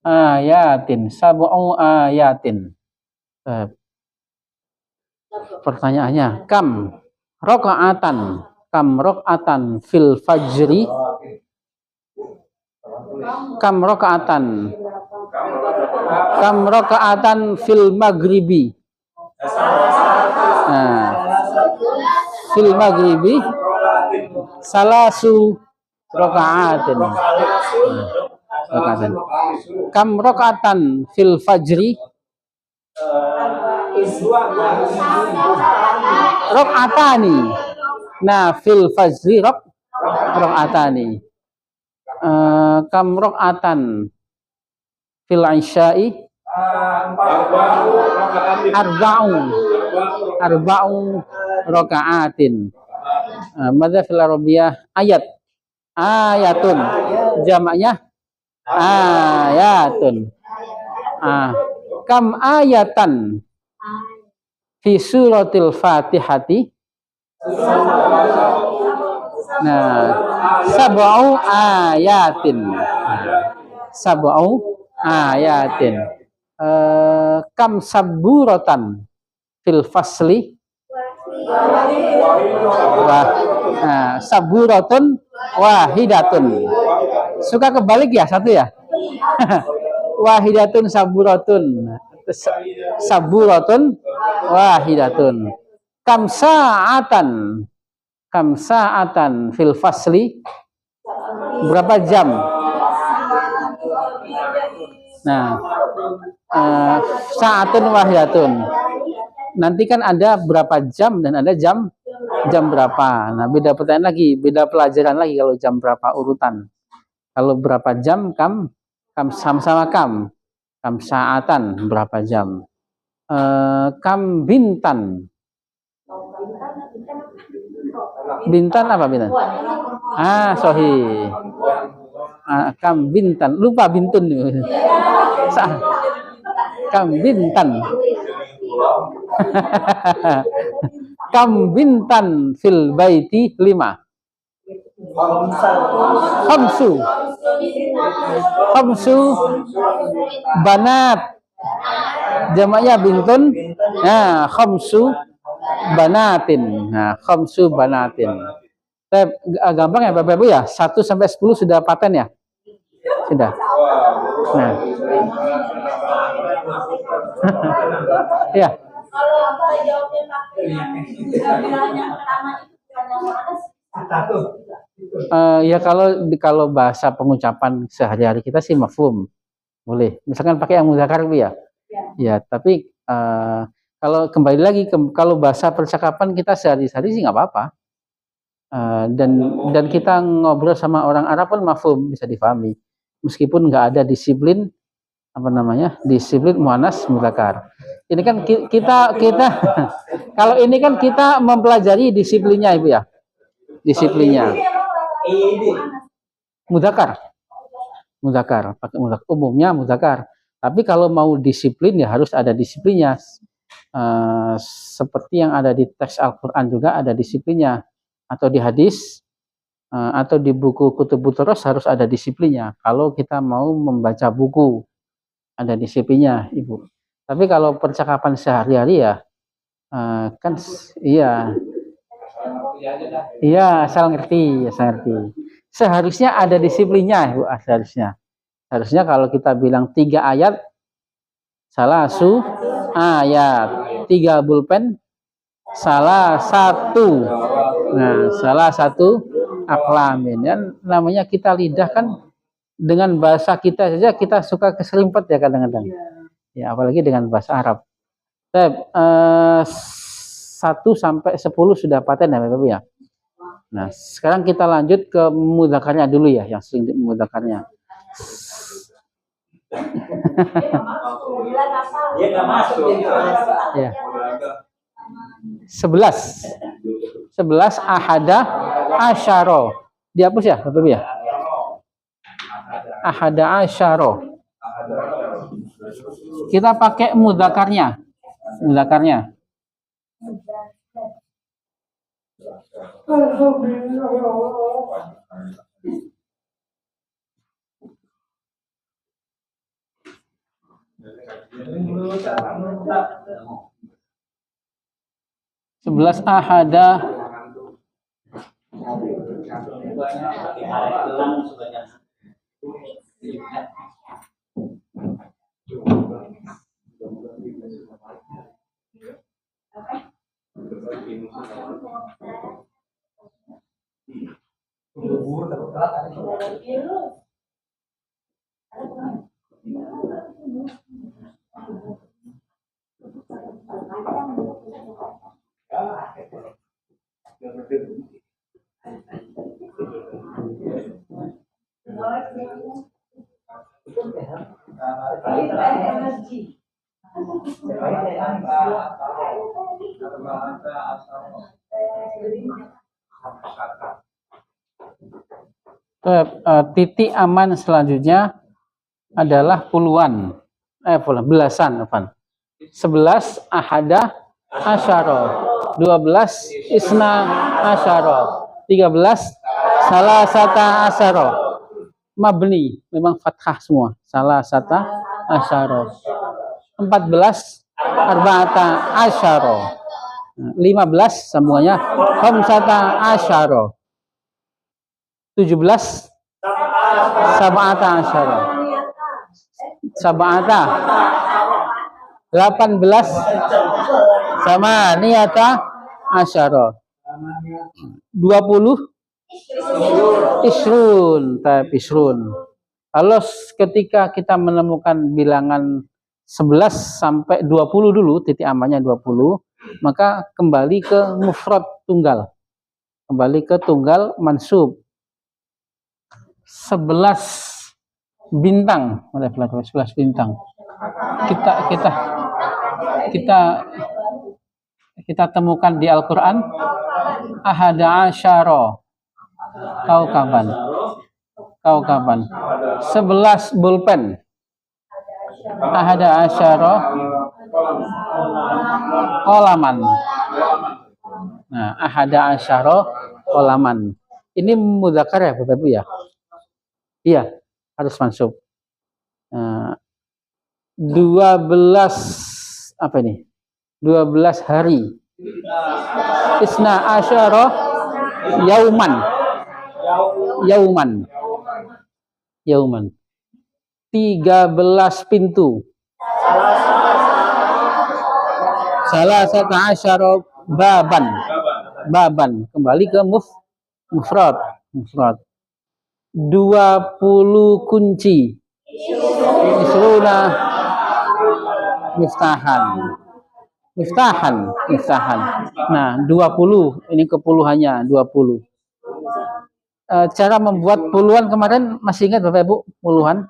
A: ayatin, sab'u ayatin. Pertanyaannya, kam rakaatan fil fajri, kam rakaatan fil maghribi. Nah, fil maghribi salasu rakaatin. Kam rakaatan fil fajri, rakaatani. Nah, fil fajri rakaatani. Kam rakaatan fil isya'i, arba'u rakaatin. Madza fil arabiyah ayatun, jamaknya ayatun. Kam ayatan fi suratil Fatihati. Nah, sab'u ayatin. Kam saburatan fil fasli. Saburatun wahidatun. Suka kebalik ya, satu ya. Wahidatun saburatun wahidatun. Kam sa'atan fil fasli, berapa jam? Nah, sa'atun wahidatun. Nanti kan ada berapa jam dan ada jam berapa. Nah, beda pertanyaan lagi, beda pelajaran lagi kalau jam berapa urutan. Kalau berapa jam kam sama kam sa'atan berapa jam. Kam bintan apa bintan? Sahih. Kam bintan, lupa bintun. Kam bintan. Kam bintan fil baiti 5. Khamsu banat, jamaknya bintun. Nah, khamsu banatin. Nah, khamsu banatin. Gampang ya Bapak Ibu ya? 1 sampai 10 sudah paten ya? Sudah. Nah. Ya. Ya kalau bahasa pengucapan sehari-hari kita sih mafhum, boleh. Misalkan pakai yang mudzakkar ya. Ya, tapi kalau kembali lagi kalau bahasa percakapan kita sehari-hari sih nggak apa-apa. Dan kita ngobrol sama orang Arab pun mafhum, bisa difahami. Meskipun nggak ada disiplin disiplin muannas mudzakkar. Ini kan kita kalau ini kan kita mempelajari disiplinnya Ibu ya. Disiplinnya. Mudzakkar. Pakai mudzakkar. Umumnya mudzakkar. Tapi kalau mau disiplin ya harus ada disiplinnya. Seperti yang ada di teks Al-Qur'an juga ada disiplinnya, atau di hadis atau di buku Kutubut Turas harus ada disiplinnya. Kalau kita mau membaca buku ada disiplinnya, Ibu. Tapi kalau percakapan sehari-hari ya kan iya asal ngerti. Seharusnya ada disiplinnya, Ibu. Seharusnya kalau kita bilang 3 ayat, salah ayat, 3 bulpen, salah satu. Nah, salah satu aklamin. Dan namanya kita lidah kan dengan bahasa kita saja kita suka keserimpet ya kadang-kadang. Ya, apalagi dengan bahasa Arab. 1 sampai 10 sudah paten ya, Bapak ya. Nah, sekarang kita lanjut ke mudzakarnya dulu ya, yang sering mudzakarnya. Ya. 11 ahada asyara. Dihapus ya, Bapak ya. Ahada asyara. Kita pakai mudzakarnya. 11 ahada titik aman selanjutnya adalah puluhan, belasan, 11 ahada asyara, 12 isna asyara, 13 salah sata asyara. Mabni, memang fathah semua. Salah sata asyara. 14 arba'ata asyara. 15 sambungannya khamsata asyara. 17 sab'ata asyara. 18 sama niyata asyara. 20 isrun. Kalau ketika kita menemukan bilangan 11 sampai 20 dulu, titik amannya 20, maka kembali ke mufrad tunggal. Kembali ke tunggal mansub. 11 bintang, 11 bintang. Kita temukan di Al-Qur'an ahada asyara kaukaban. 11 bulpen. Ahada asyara qalaman. Nah, ahada asyara qalaman. Ini mudzakkar ya, Bapak Ibu ya? Iya, harus mansub. 12 apa ini? 12 hari. Isna asyara yauman. 13 pintu. Salah satu asyara baban. Kembali ke Mufrad. 20 kunci. Isruna miftahan. Nah, 20 ini kepuluhannya 20. Cara membuat puluhan kemarin masih ingat Bapak Ibu? Puluhan.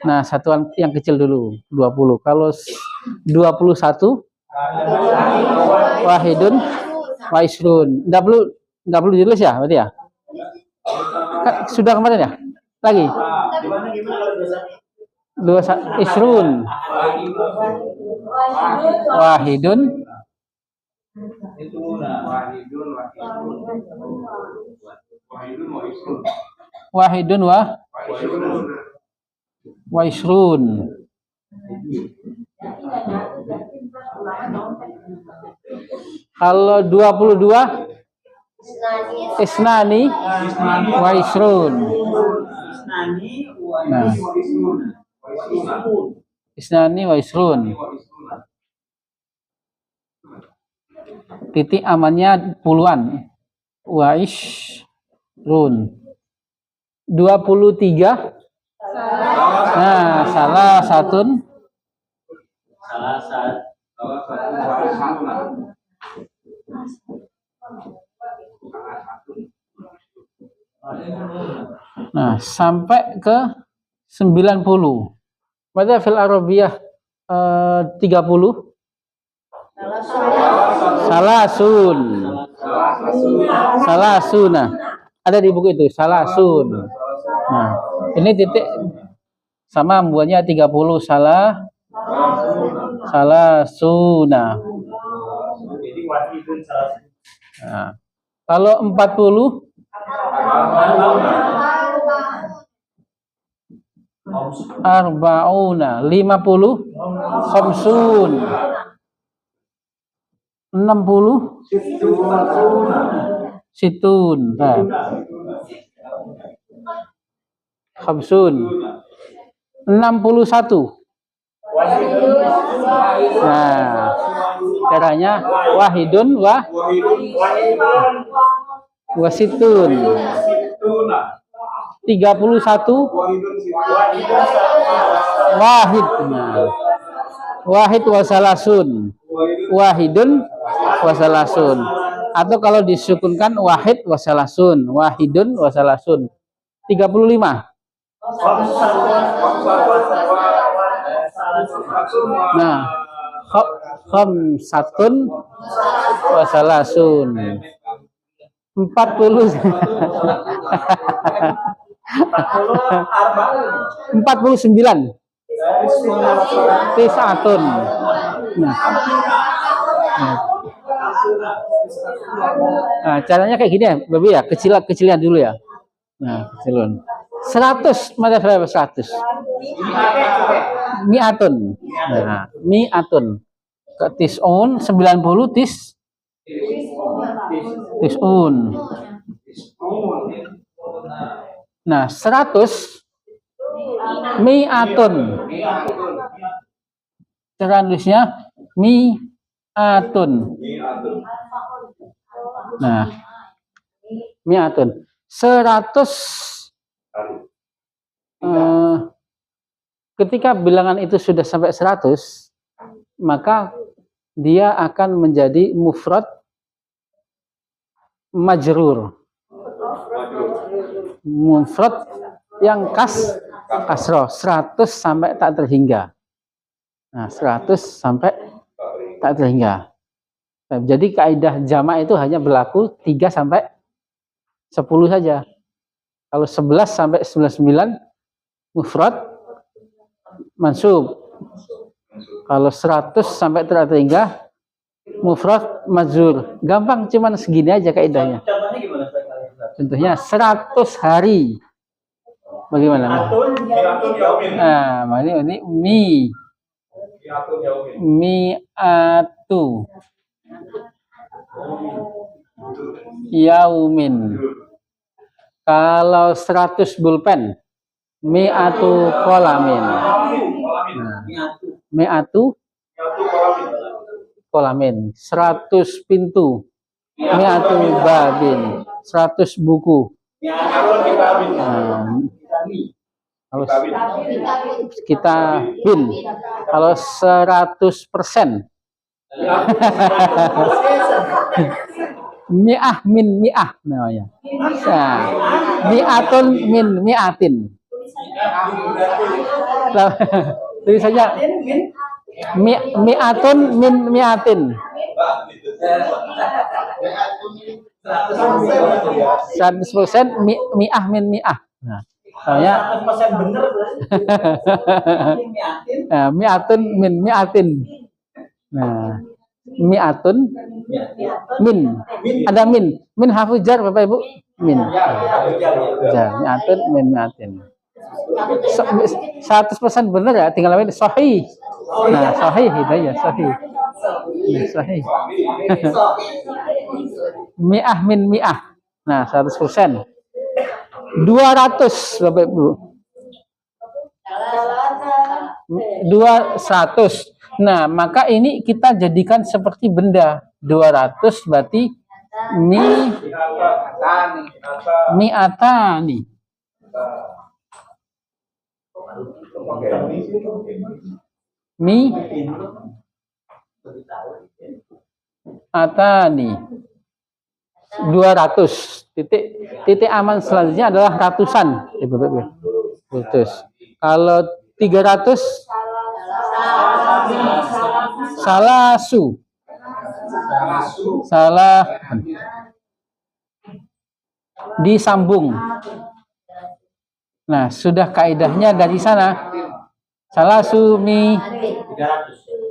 A: Nah, satuan yang kecil dulu 20. Kalau 21 wahidun wa isrun. Enggak perlu ditulis ya, berarti ya? Kan, sudah kemarin ya? Lagi. 2 isrun. Wahidun wa isrun. Kalau 22 isnani wa isrun. Nah, isnani wa isrun. Titik amannya puluhan. Wa isrun. 23. Nah, salah satu. Nah, sampai ke 90. Berarti fil Arabiyah 30. Salasun. Nah, ada di buku itu salasun. Nah, ini titik sama buahnya 30 salasuna. Nah, kalau 40 arbauna, 50 khamsun, 60 situn. Nah, khamsun 61. Nah, caranya wahidun wasitun. 31 wahid. Nah, wahid wasalasun. Wahidun wasalasun. Atau kalau disukunkan wahid wasalasun, wahidun wasalasun. 35. Nah, khamsatun wasalasun. 49. Tis'atun. Nah, caranya kayak gini ya, Bapak ya, kecilan dulu ya. Nah, kecilun. 100, mana berapa 100? Mi'atun. Nah, mi'atun. Ke tis'un 90 tis'un. Nah, 100 mi'atun. Cara nulisnya mi'atun. Nah, mi'atun. 100 ketika bilangan itu sudah sampai 100, maka dia akan menjadi mufrad majrur. Mufrad yang kasroh 100 sampai tak terhingga. Nah, 100 sampai tak terhingga. Nah, jadi kaidah jamak itu hanya berlaku 3 sampai 10 saja. Kalau 11 sampai 99 mufrad mansub. Kalau 100 sampai tak terhingga mufrad majrur. Gampang, cuman segini aja kaidahnya. Contohnya 100 hari. Bagaimana? Nah, ini mi'atu yaumin. Kalau 100 bulpen, mi'atu kolamin. Nah, mi'atu kolamin. 100 pintu, mi'atu babin, 100 buku. Kalau kita bin, kalau 100%. Mi'ah min mi'ah namanya. Nah, mi'atun min mi'atin. Tulis saja mi'atun min mi'atin. 100% mi'ah min mi'ah. Nah, soalnya
B: 100% bener
A: mi'atun min mi'atin. Nah, mi'atun min. Ada min harfu jar Bapak Ibu? Min. Jar, mi'atun min mi'atin. 100% benar ya, tinggal namanya sahih. Nah, sahih itu ya, sahih. Sahih. Mi'ah min mi'ah. Nah, 100%. 200 Bapak Ibu. 200. Nah, maka ini kita jadikan seperti benda. 200 berarti mi'atani. Mi'atani. 200. Titik aman selanjutnya adalah ratusan. Ratus. Kalau 300 salasu. Salah disambung. Nah, sudah kaidahnya dari sana. Salasu mi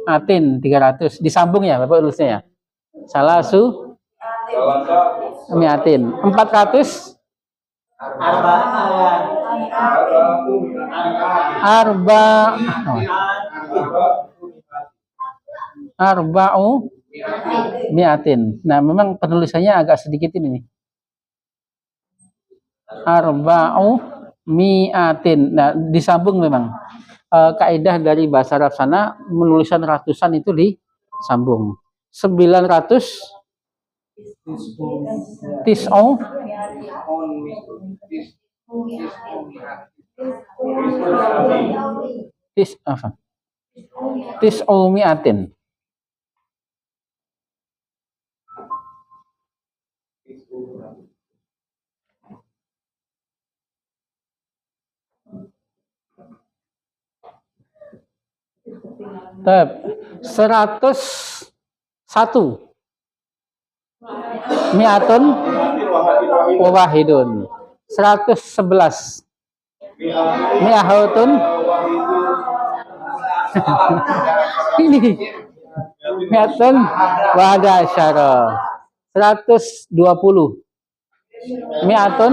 A: atin 300 disambung ya Bapak tulisnya ya. Salasu miatin 400 arba'u miatin. Nah, memang penulisannya agak sedikit ini nih. Arba'u miatin. Nah, disambung memang. Kaidah dari bahasa Arab sana menulisan ratusan itu disambung. 900 tis'u tis'u mi'atin. Tab 101 mi'atun wa wahidun. 111 mi'ahutun ini mi'atun wa hadasyara. 120 mi'atun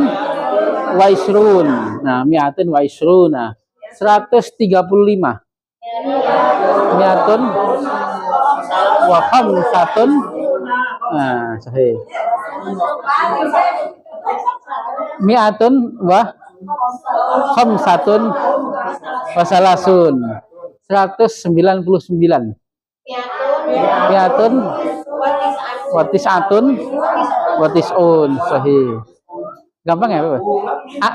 A: wa isrun. Nah, mi'atun wa isruna. 135 mi'atun wa khamsatun. Nah, sahih. Mi'atun wa khamsatun wa salasun. 199 mi'atun wa tis'atun wa tis'un. Sahih. Gampang ya, Bapak?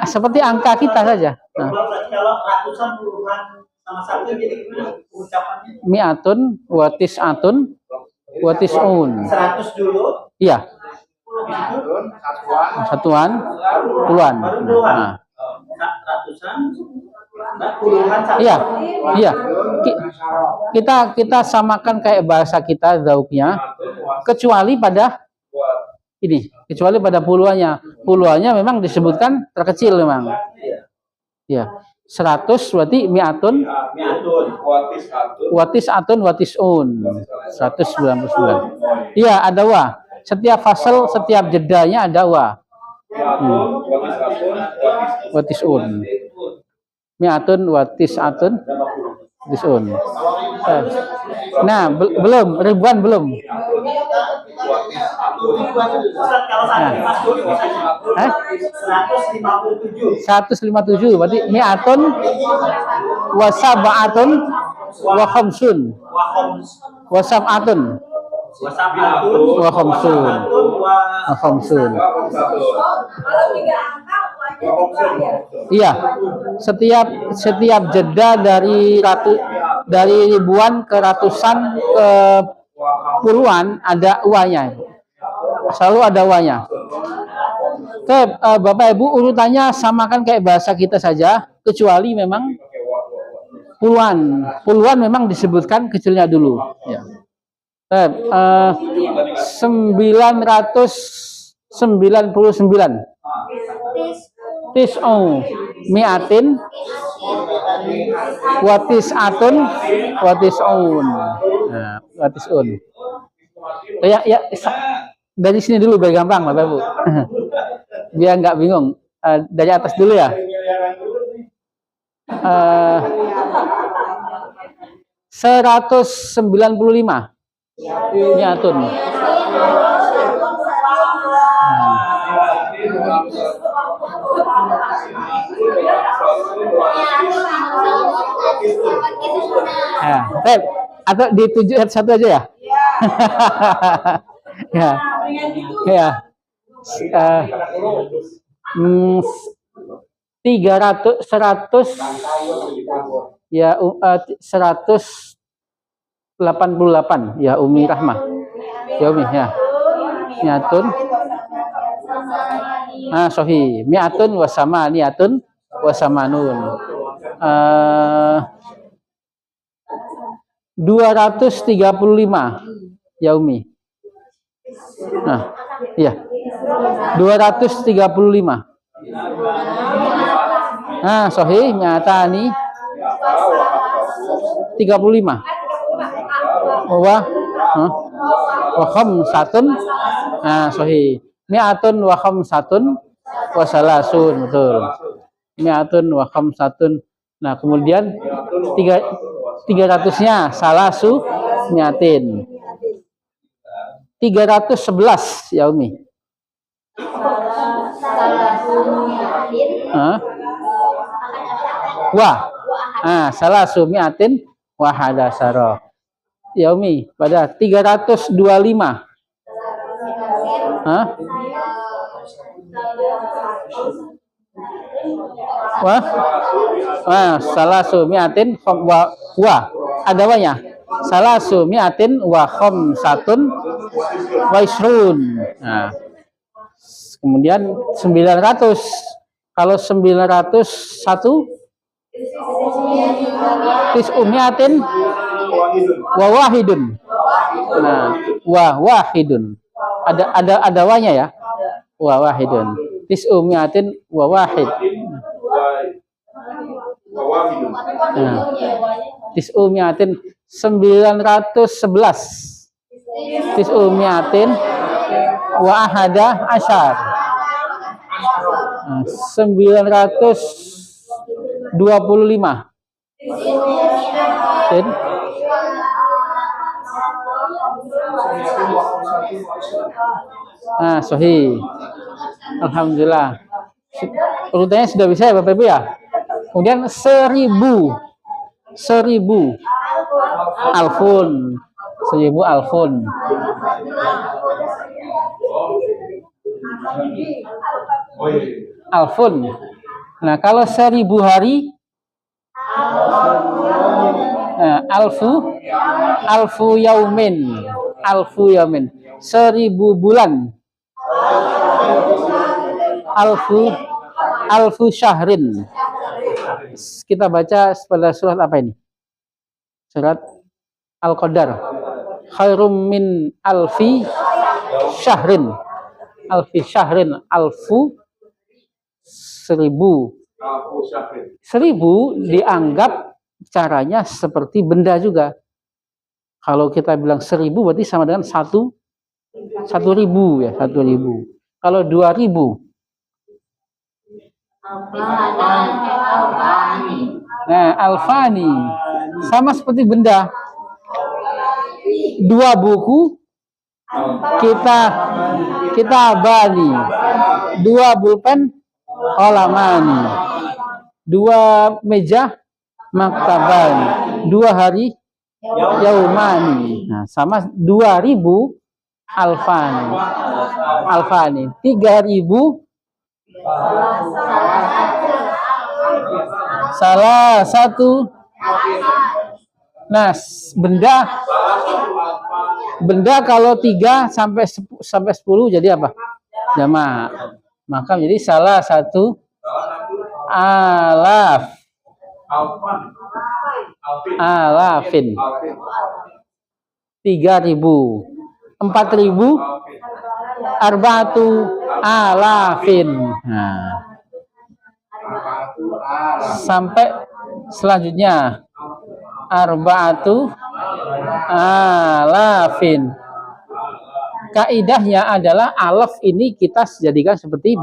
A: Seperti angka kita saja. Nah.
B: Kalau ratusan puluhan sama satu jadi gimana ucapannya?
A: Mi'atun wa tis'atun wa tis'un.
B: 100 dulu.
A: Iya. Satuan, puluhan. Nah.
B: Ratusan, puluhan satu.
A: Iya. Iya. Kita samakan kayak bahasa kita zauknya, kecuali pada ini, kecuali pada puluhannya. Puluhannya memang disebutkan terkecil memang. Ya. 100 berarti mi'atun watis atun watis'un. 199. Iya, ada wa. Setiap fasal, setiap jedanya ada wa. Watis'un. Mi'atun watis'atun watis'un. Nah, belum, ribuan belum. Nah. 157 berarti mi'atun wa sab'atun wa khamsun wa sab'atun
B: Wasabatun.
A: Wa khamsun. Wa khamsun.
C: Kalau 3 angka wajib
A: Iya, setiap jeda dari ribuan ke ratusan ke puluhan ada uangnya, selalu ada uangnya. Oke, Bapak Ibu urutannya samakan kayak bahasa kita saja, kecuali memang puluhan memang disebutkan kecilnya dulu. Ya. 999 tis'u mi'atin watis'un. Nah, watis'un. Ya, dari sini dulu biar gampang Bapak Ibu. Biar nggak bingung. Dari atas dulu ya. 195 mi'atun. Ya, atau di 7 aja ya? Ya. Ya. 300 100 ya 188 ya Umi Rahmah. Ya Umi ya. Mi'atun. Sohi. Mi'atun wasama niatun wasamanun. 235 ya Umi. Nah, iya. 235. Sohi mi'atani 35. Wa khamsatun. Sohi. Mi'atun wa khamsatun wa salasun, betul. Mi'atun wa khamsatun. Nah, kemudian 300-nya salasu mi'atin. 311 ya Umi. Salasu mi'atin wa hadasara. Ya Umi, pada 325. Salasu mi'atin ada wanya. Salasu mi'atin wa khamsatun wa isrun. Nah, kemudian 900. Kalau 901 tis'u mi'atin wa wahidun. Nah, wa wahidun. Ada wanya ya. Wa wahidun. Tis'u mi'atin wa wahid. Nah, tis'u mi'atin 911. Tis'u mi'atin wa ahada asyar. 925. Sahih. Alhamdulillah. Urutannya sudah bisa ya Bapak Ibu ya. Kemudian 1000. Alfun. 1000 alfun. Alfun. Nah, kalau 1000 hari alfu yaumin. 1000 bulan. Alfu syahrin. Kita baca pada surat apa ini? Surat Al-Qadar. Khairum min alfi syahrin. Alfi syahrin. Alfu 1000. 1000 dianggap caranya seperti benda juga. Kalau kita bilang 1000 berarti sama dengan 1000 ya, 1000. Kalau 2000. Nah, alfani sama seperti benda. 2 buku kita bani. 2 pulpen qalamani. 2 meja maktabani. 2 hari yaumani. Nah, sama 2000 alfani. Alfani 3000 salah satu. Nah, benda kalau 3 sampai 10 jadi apa? Jamak. Maka jadi salah satu alaf. Alafin. 3000. 4000 arba'atu alafin. Nah. Sampai selanjutnya arba'atu alafin. Kaidahnya adalah alaf ini kita jadikan seperti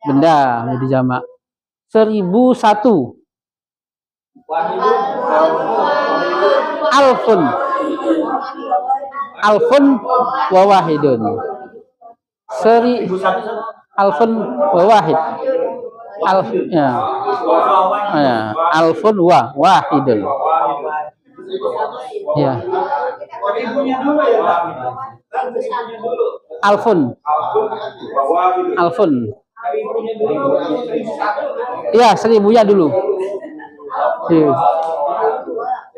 A: benda, jadi jamak. 1001 alfun. Alfun wa wahidun. Alfun wa wahid. Ya. Alfun wa wahidun. Ya. Alfun. Alfun. Ya, 1000-nya dulu.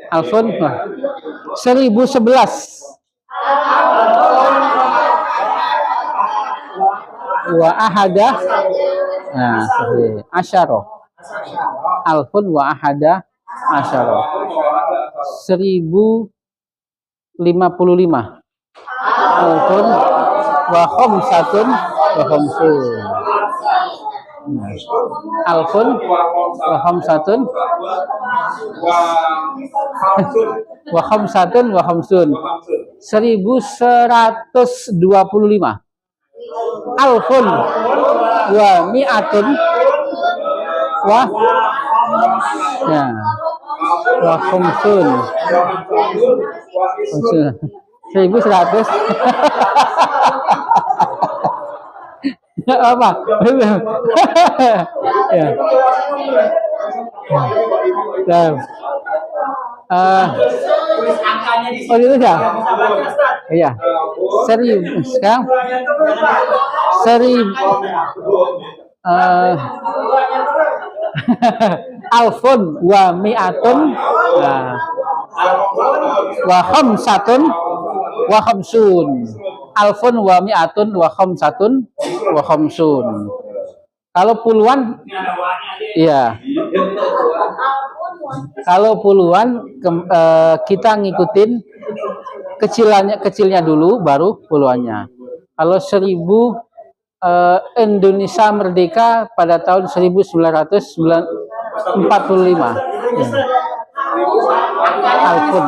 A: Alfun 1011 wa ahada. Nah, asyara. Alfun wa ahada asyara. 1055 alfun wa khamsatun wa khamsun. Alfun wa khamsatun wa khamsatun wa khamsun. 1125 alfun wa mi'atun wa ya wa khamsun. 1100 apa? Ya. Oh itu ya? Iya. 1000 sekarang 1000 alfun wa mi'atun wa khamsatun wa khamsun. Alfun wa mi'atun wa khamsatun wa khamsun. Kalau puluhan, iya. Kalau puluhan kita ngikutin kecilnya dulu, baru puluhannya. Kalau 1000 Indonesia merdeka pada tahun 1945. Alfun.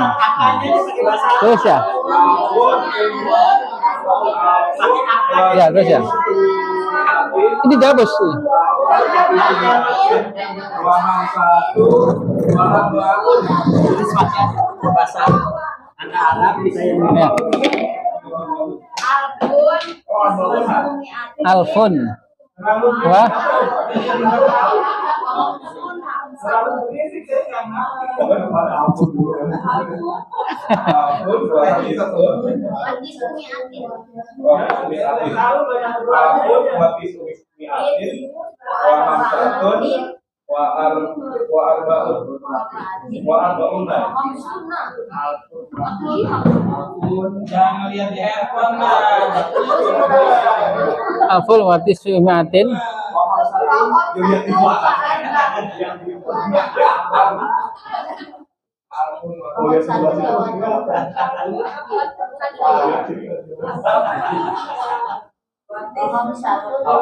A: Terus ya? Ya, terus ya. Ini gabus sih.
B: Bahasa Arab bisa yang
A: Ya. Alfun. Wah.
B: Jangan lihat di handphone.
A: Alfun wa tis'umi'atin.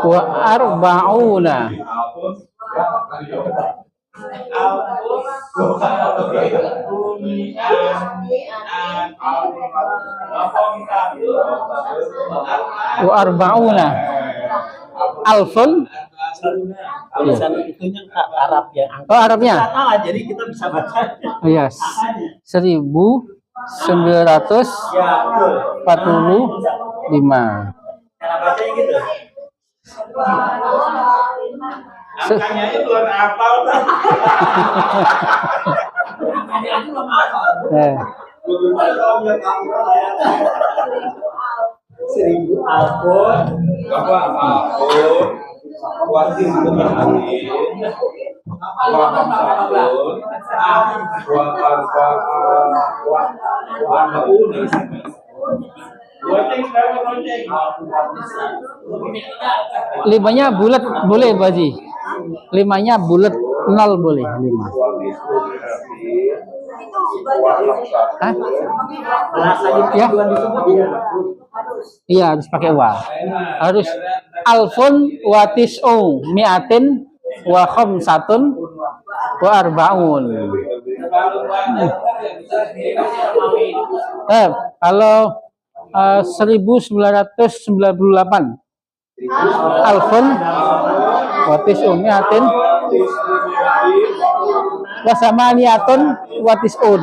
A: Wa arba'una. Wa arba'una alfun.
B: Tulisan itunya Arab ya.
A: Oh, Arabnya.
B: Salah, jadi kita bisa baca.
A: Oh ya, 1945.
B: Cara bacanya gitu. Angkanya itu belum hafal. Angkanya belum hafal. Bagaimana kalau dia kamu ya? 1000 alfun.
D: Bapak alfun. Watis berhati. Waham satun.
A: Limanya bulat boleh Baji. Limanya bulat 0 boleh 5. Hah? Ya? Iya harus pakai wa. Harus alfun watis mi'atin wa khamsatun wa arbaun. Kalau 1998 alfun watis mi'atin wasamaniatun watisun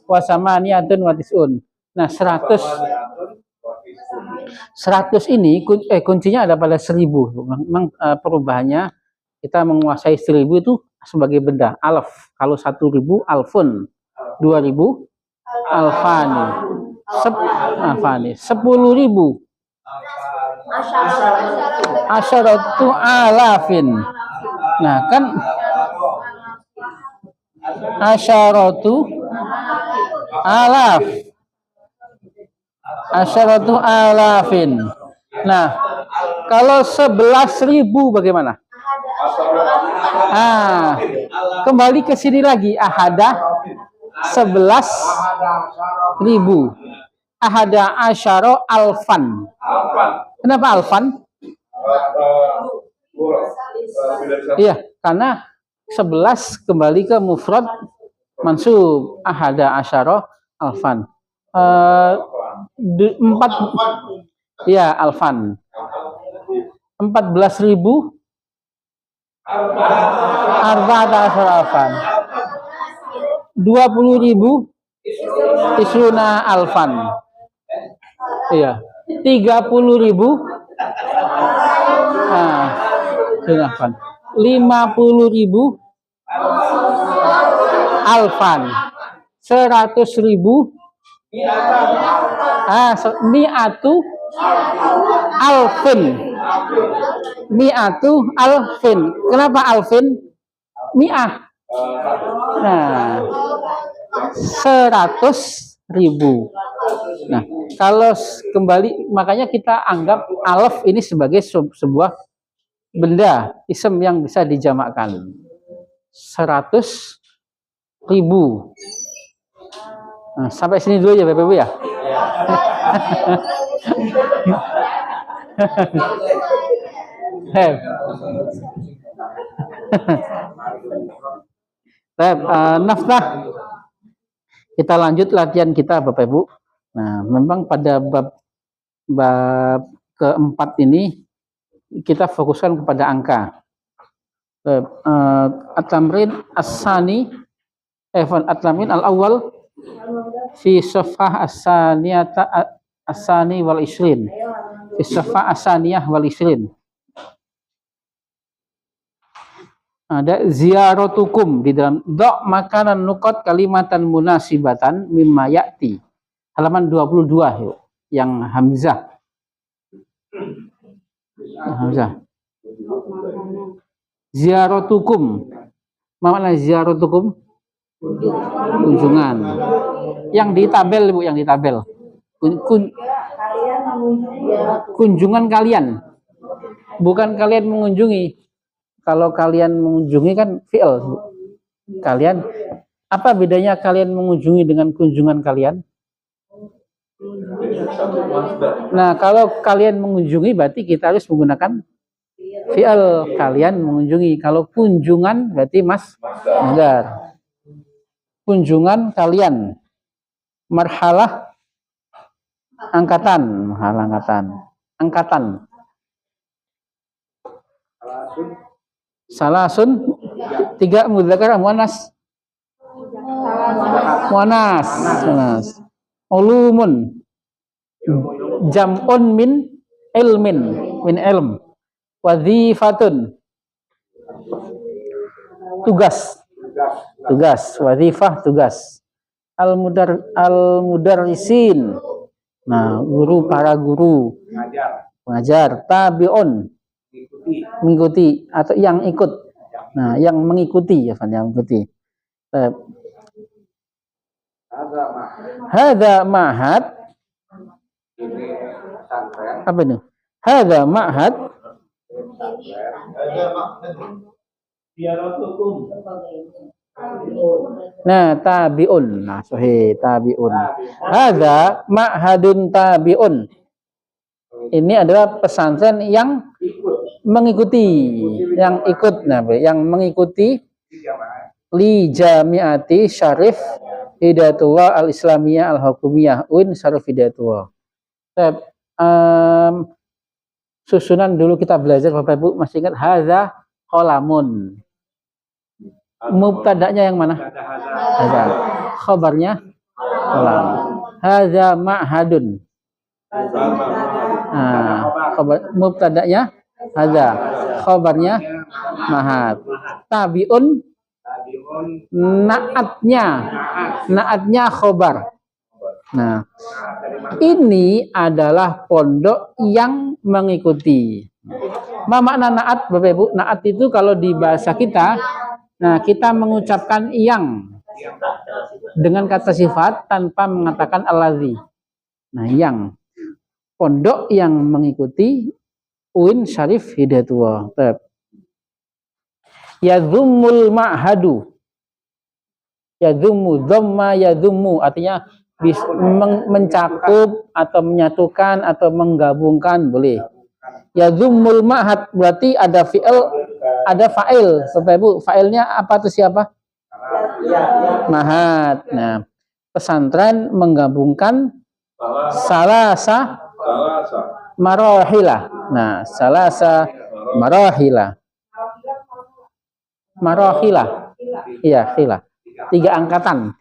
A: wasamaniatun watisun. Nah 100 ini kuncinya ada pada 1000. Memang perubahannya kita menguasai 1000 itu sebagai benda alf. Kalau 1000 alfun, 2000 alfani, 10.000 asyaratu alafin. Nah kan asyaratu alafin. Nah kalau 11.000 bagaimana? Kembali ke sini lagi ahada 11.000. Ahada asyara alfan. Kenapa alfan? Iya, karena 11 kembali ke mufrad mansub ahada asyara alfan. 4 ya alfan. 14.000 arba'ata asyara alfan. 20.000 isruna alfan. Iya. 30.000 alfan. 50.000 alfan. 100.000 mi'atu alfin. Mi'atu alfin. Kenapa alfin? Mi'ah. Nah 100.000. Nah, kalau kembali makanya kita anggap alaf ini sebagai sebuah benda ism yang bisa dijamakkan. 100.000. Nah, sampai sini dulu ya Bapak Ibu ya. Naftah. Kita lanjut latihan kita Bapak Ibu. Nah, memang pada bab keempat ini kita fokuskan kepada angka. At-tamrin as-sani at-tamrin al-awwal fi safhah as-saniyata as-sani wal isrin. Fi safhah as-saniyah wal isrin. Ada ziyaratukum di dalam do' makanan nukot kalimatan munasibatan mimma ya'ti. Halaman 22 yuk, yang hamzah. Hamzah. Ziyaratukum. Mana ziyaratukum? Kunjungan. Yang di tabel Bu, yang di tabel. Kunjungan kalian. Bukan kalian mengunjungi. Kalau kalian mengunjungi kan fi'il. Kalian, apa bedanya kalian mengunjungi dengan kunjungan kalian? Nah, kalau kalian mengunjungi berarti kita harus menggunakan fi'il. Kalian mengunjungi. Kalau kunjungan berarti masdar. Kunjungan kalian. Marhalah angkatan. Marhalah angkatan. Salasun 3 mudzakkar muannas. Ulumun jam'un min ilm. Wadhifatun tugas. Tugas, wazifah tugas. Al-mudarrisin. Nah, guru, para guru. Mengajar. Tabi'un. Mengikuti atau yang ikut. Nah, yang mengikuti ya, yang mengikuti. Hadza ma'had. Apa ini? Hadza ma'had. Nah, tabi'un. Nah, sahih, tabi'un. Hadza ma'hadun tabi'un. Ini adalah pesantren yang mengikuti, yang ikut, nah, yang mengikuti li Jamiati Syarif Hidayatullah Al-Islamiyah Al-Hukumiyah UIN Syarif Hidayatullah. Susunan dulu kita belajar Bapak Ibu masih ingat hadza qalamun. Mubtada'nya yang mana? Hadza. Khabarnya qalam. Hadza ma'hadun. Nah, mubtada'nya hadza. Khabarnya ma'had. Tabi'un naatnya khobar. Nah, ini adalah pondok yang mengikuti. Apa makna naat, Bapak Ibu? Naat itu kalau di bahasa kita, nah kita mengucapkan yang dengan kata sifat tanpa mengatakan alladzi. Nah, yang pondok yang mengikuti UIN Syarif Hidayatullah. Yadhummul ma'hadu. Yadhummu, dhamma yadhummu, artinya mencakup atau menyatukan atau menggabungkan, boleh. Yadhummul ma'had berarti ada fi'il, ada fa'il. Bapak Ibu, fa'ilnya apa tuh siapa? Ma'had. Nah, pesantren menggabungkan salasa marahilah. Nah, salasa marahilah. Marahilah. Iya, khilah. Tiga angkatan.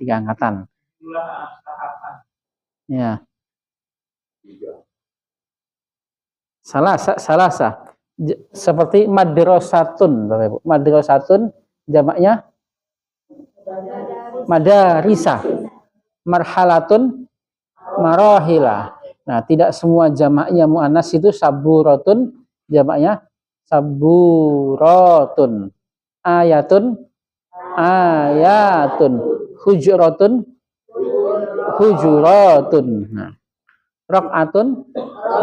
A: Ya. Salasa. Seperti madrasatun, Bapak Ibu. Madrasatun jamaknya madarisa. Marhalatun marahilah. Nah, tidak semua jamaknya muannas itu saburatun, jamaknya saburatun. Ayatun, hujuratun, nah, rakaatun,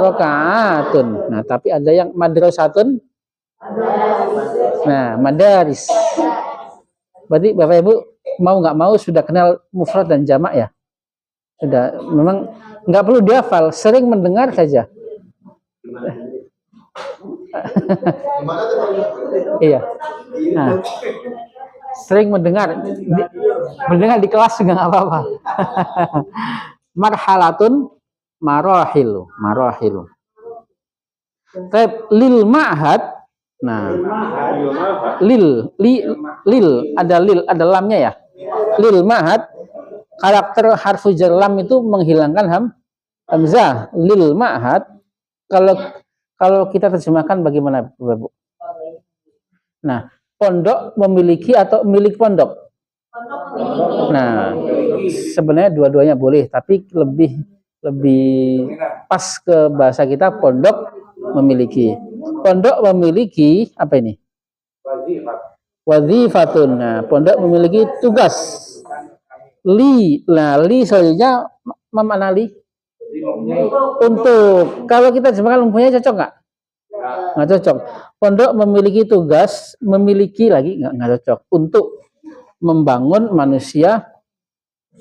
A: rakaatun. Nah, tapi ada yang madrasatun, nah, madaris. Berarti Bapak Ibu mau nggak mau sudah kenal mufrad dan jamak ya? Sudah, memang nggak perlu dihafal, sering mendengar saja. Iya. Nah, sering mendengar di kelas juga nggak apa-apa. Marhalatun marahilu. Lil ma'had. Nah, lil ada lamnya ya. Lil ma'had, karakter harfu jar lam itu menghilangkan hamzah. Lil ma'had, kalau kita terjemahkan bagaimana, Bu? Nah, pondok memiliki atau milik pondok. Nah, sebenarnya dua-duanya boleh, tapi lebih pas ke bahasa kita pondok memiliki. Pondok memiliki apa ini? Wazifatun. Nah, pondok memiliki tugas. Li selanjutnya mana li? Untuk. Kalau kita terjemahkan mempunyai cocok nggak? Nggak cocok. Pondok memiliki tugas, memiliki lagi nggak cocok untuk membangun manusia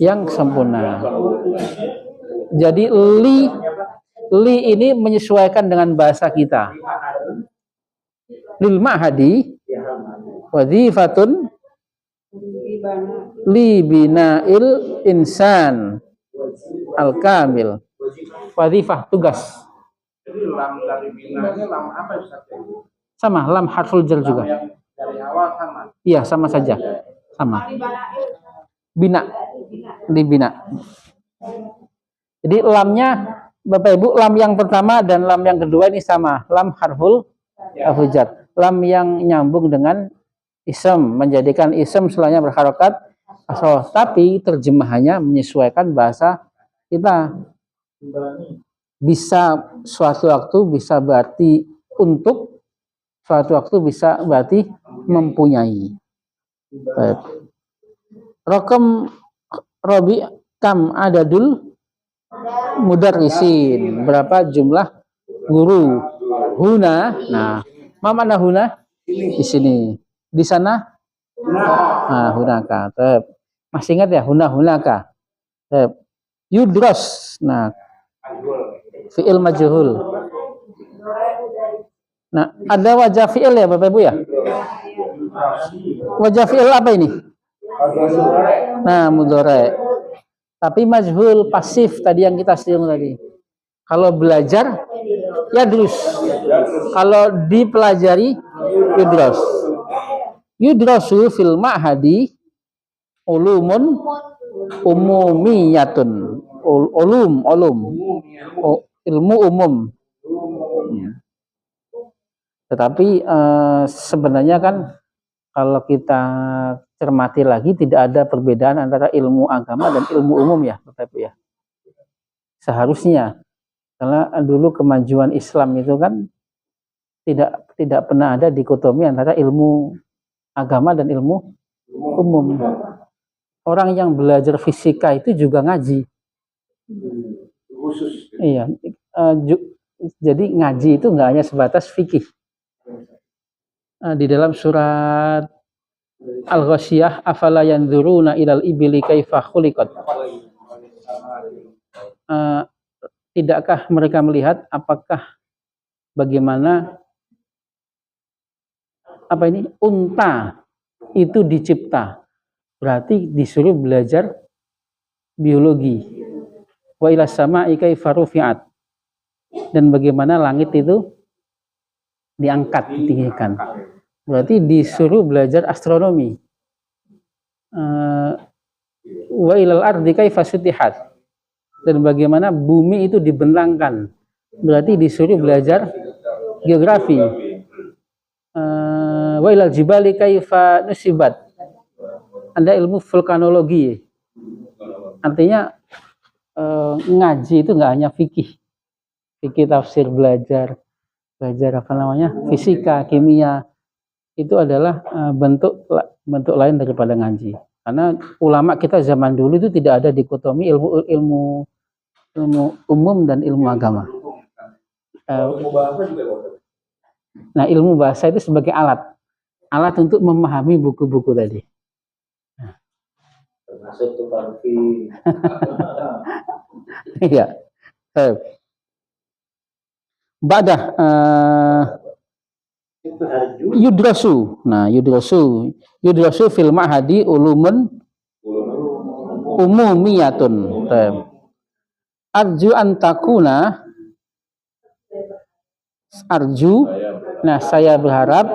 A: yang sempurna. Jadi li ini menyesuaikan dengan bahasa kita. Lil ma'hadi wazifatun li bina'il insan al-kamil. Wazifah, tugas.
D: Jadi lam dari binanya lam apa Ustaz?
A: Sama, lam harful jar juga.
D: Dari awal sama.
A: Iya, sama saja. Sama. Bina. Di bina. Jadi lamnya Bapak Ibu, lam yang pertama dan lam yang kedua ini sama. Lam harful jar. Lam yang nyambung dengan Ism, menjadikan ism setelahnya berharokat kasroh, tapi terjemahannya menyesuaikan bahasa kita. Bisa suatu waktu bisa berarti untuk, suatu waktu bisa berarti mempunyai. Rokem Robi kam adadul mudarrisin, berapa jumlah guru. Huna, nah, mana huna? Di sini. Di sana? Nah, hunaka. Masih ingat ya, hunaka. Yudros. Nah, fi'il majhul. Nah, ada wajah fi'il ya Bapak Ibu ya? Wajah fi'il apa ini? Nah, mudhari. Tapi majhul pasif tadi yang kita singgung tadi. Kalau belajar yadrus. Kalau dipelajari yudros. Yudrosu fil ma'hadi ulumun umumiyatun. Ulum. Ilmu umum. Tetapi sebenarnya kan kalau kita cermati lagi tidak ada perbedaan antara ilmu agama dan ilmu umum ya Bapak Ibu ya. Seharusnya, karena dulu kemajuan Islam itu kan tidak pernah ada dikotomi antara ilmu agama dan ilmu umum. Orang yang belajar fisika itu juga ngaji. Iya, jadi ngaji itu nggak hanya sebatas fikih. Di dalam surat Al-Ghasyiyah, afala yanzuruna ilal ibili kaifa khuliqat. Tidakkah mereka melihat apakah bagaimana unta itu dicipta? Berarti disuruh belajar biologi. Wa ilas sama'i kaifa rufi'at. Dan bagaimana langit itu diangkat, ditinggikan. Berarti disuruh belajar astronomi. Wa ilal ardi kaifa sutihat. Dan bagaimana bumi itu dibentangkan. Berarti disuruh belajar geografi. Wa ilal jibali kaifa nusibat. Ada ilmu vulkanologi. Artinya ngaji itu nggak hanya fikih tafsir, belajar fisika, kimia, itu adalah bentuk lain daripada ngaji. Karena ulama kita zaman dulu itu tidak ada dikotomi ilmu umum dan ilmu agama. Nah, ilmu bahasa itu sebagai alat untuk memahami buku-buku tadi.
E: Termasuk tukang film.
A: Iya. Badah yudrasu. Nah, yudrasu fil ma'hadi ulumun umumiyatun. Arju antakuna. Nah, saya berharap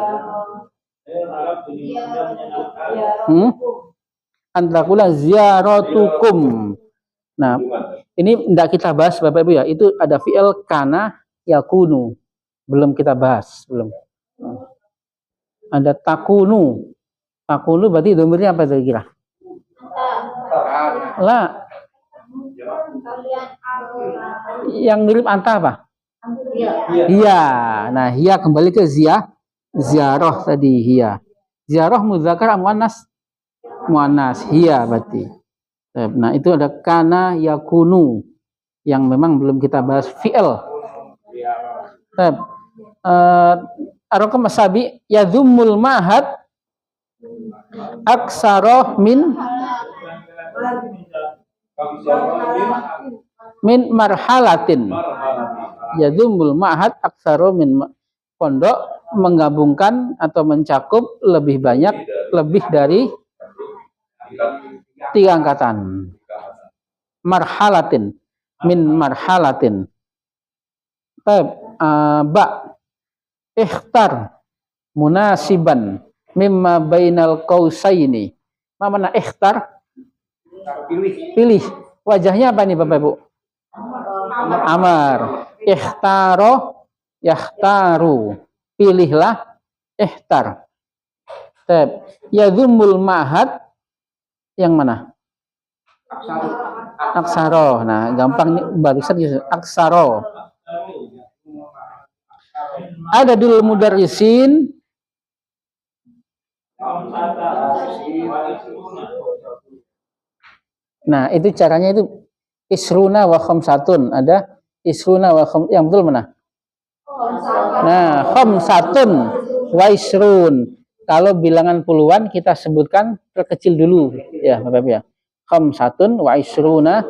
A: antakuna ziyaratukum. Nah, ini tidak kita bahas Bapak Ibu ya. Itu ada fi'il kana yakunu. Belum kita bahas, belum. Ada takunu. Takunu berarti domirnya apa kira-kira? Lah. Yang mirip anta apa? Iya. Nah, hiya kembali ke ziarah tadi, hiya. Ziarah mudzakar muannas? Muannas, hiya berarti. Nah, itu ada kana yakunu yang memang belum kita bahas fi'il. Arokam masabi yadhummul mahad aksaroh min marhalatin. Yadhummul mahad aksaroh min, pondok menggabungkan atau mencakup lebih dari 3 angkatan. Marhalatin, min marhalatin. Ba ikhtar munasiban mimma bainal qausaini. Mana ikhtar? Pilih. Wajahnya apa nih Bapak Ibu? Amar. Ikhtaro yahtaru. Pilihlah, ikhtar. Tab. Yadhummul ma'had yang mana? Aksaro. Nah, gampang nih barusan gitu. Aksaro. Adadul mudarrisin. Nah, itu caranya itu isruna wa khamsatun. Ada isruna wa yang betul mana? Nah, khamsatun wa isrun. Kalau bilangan puluhan kita sebutkan terkecil dulu ya, Bapak ya. Khamsatun wa isruna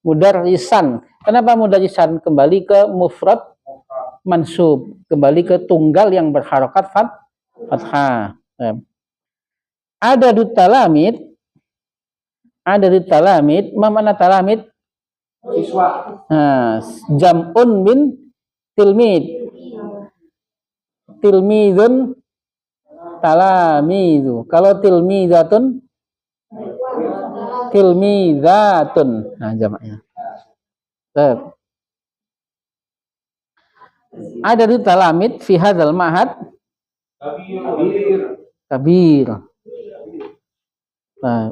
A: mudarrisan. Kenapa mudarrisan? Kembali ke mufrad mansub, kembali ke tunggal yang berharokat fathah. Ada talamid, mana talamid?
D: Siswa.
A: Nah, jam'un min tilmid. Tilmidun talamidu. Kalau tilmidatun tilmidatun. Nah, jamaknya. Ada di talamid fi hadzal ma'had kabir. Nah.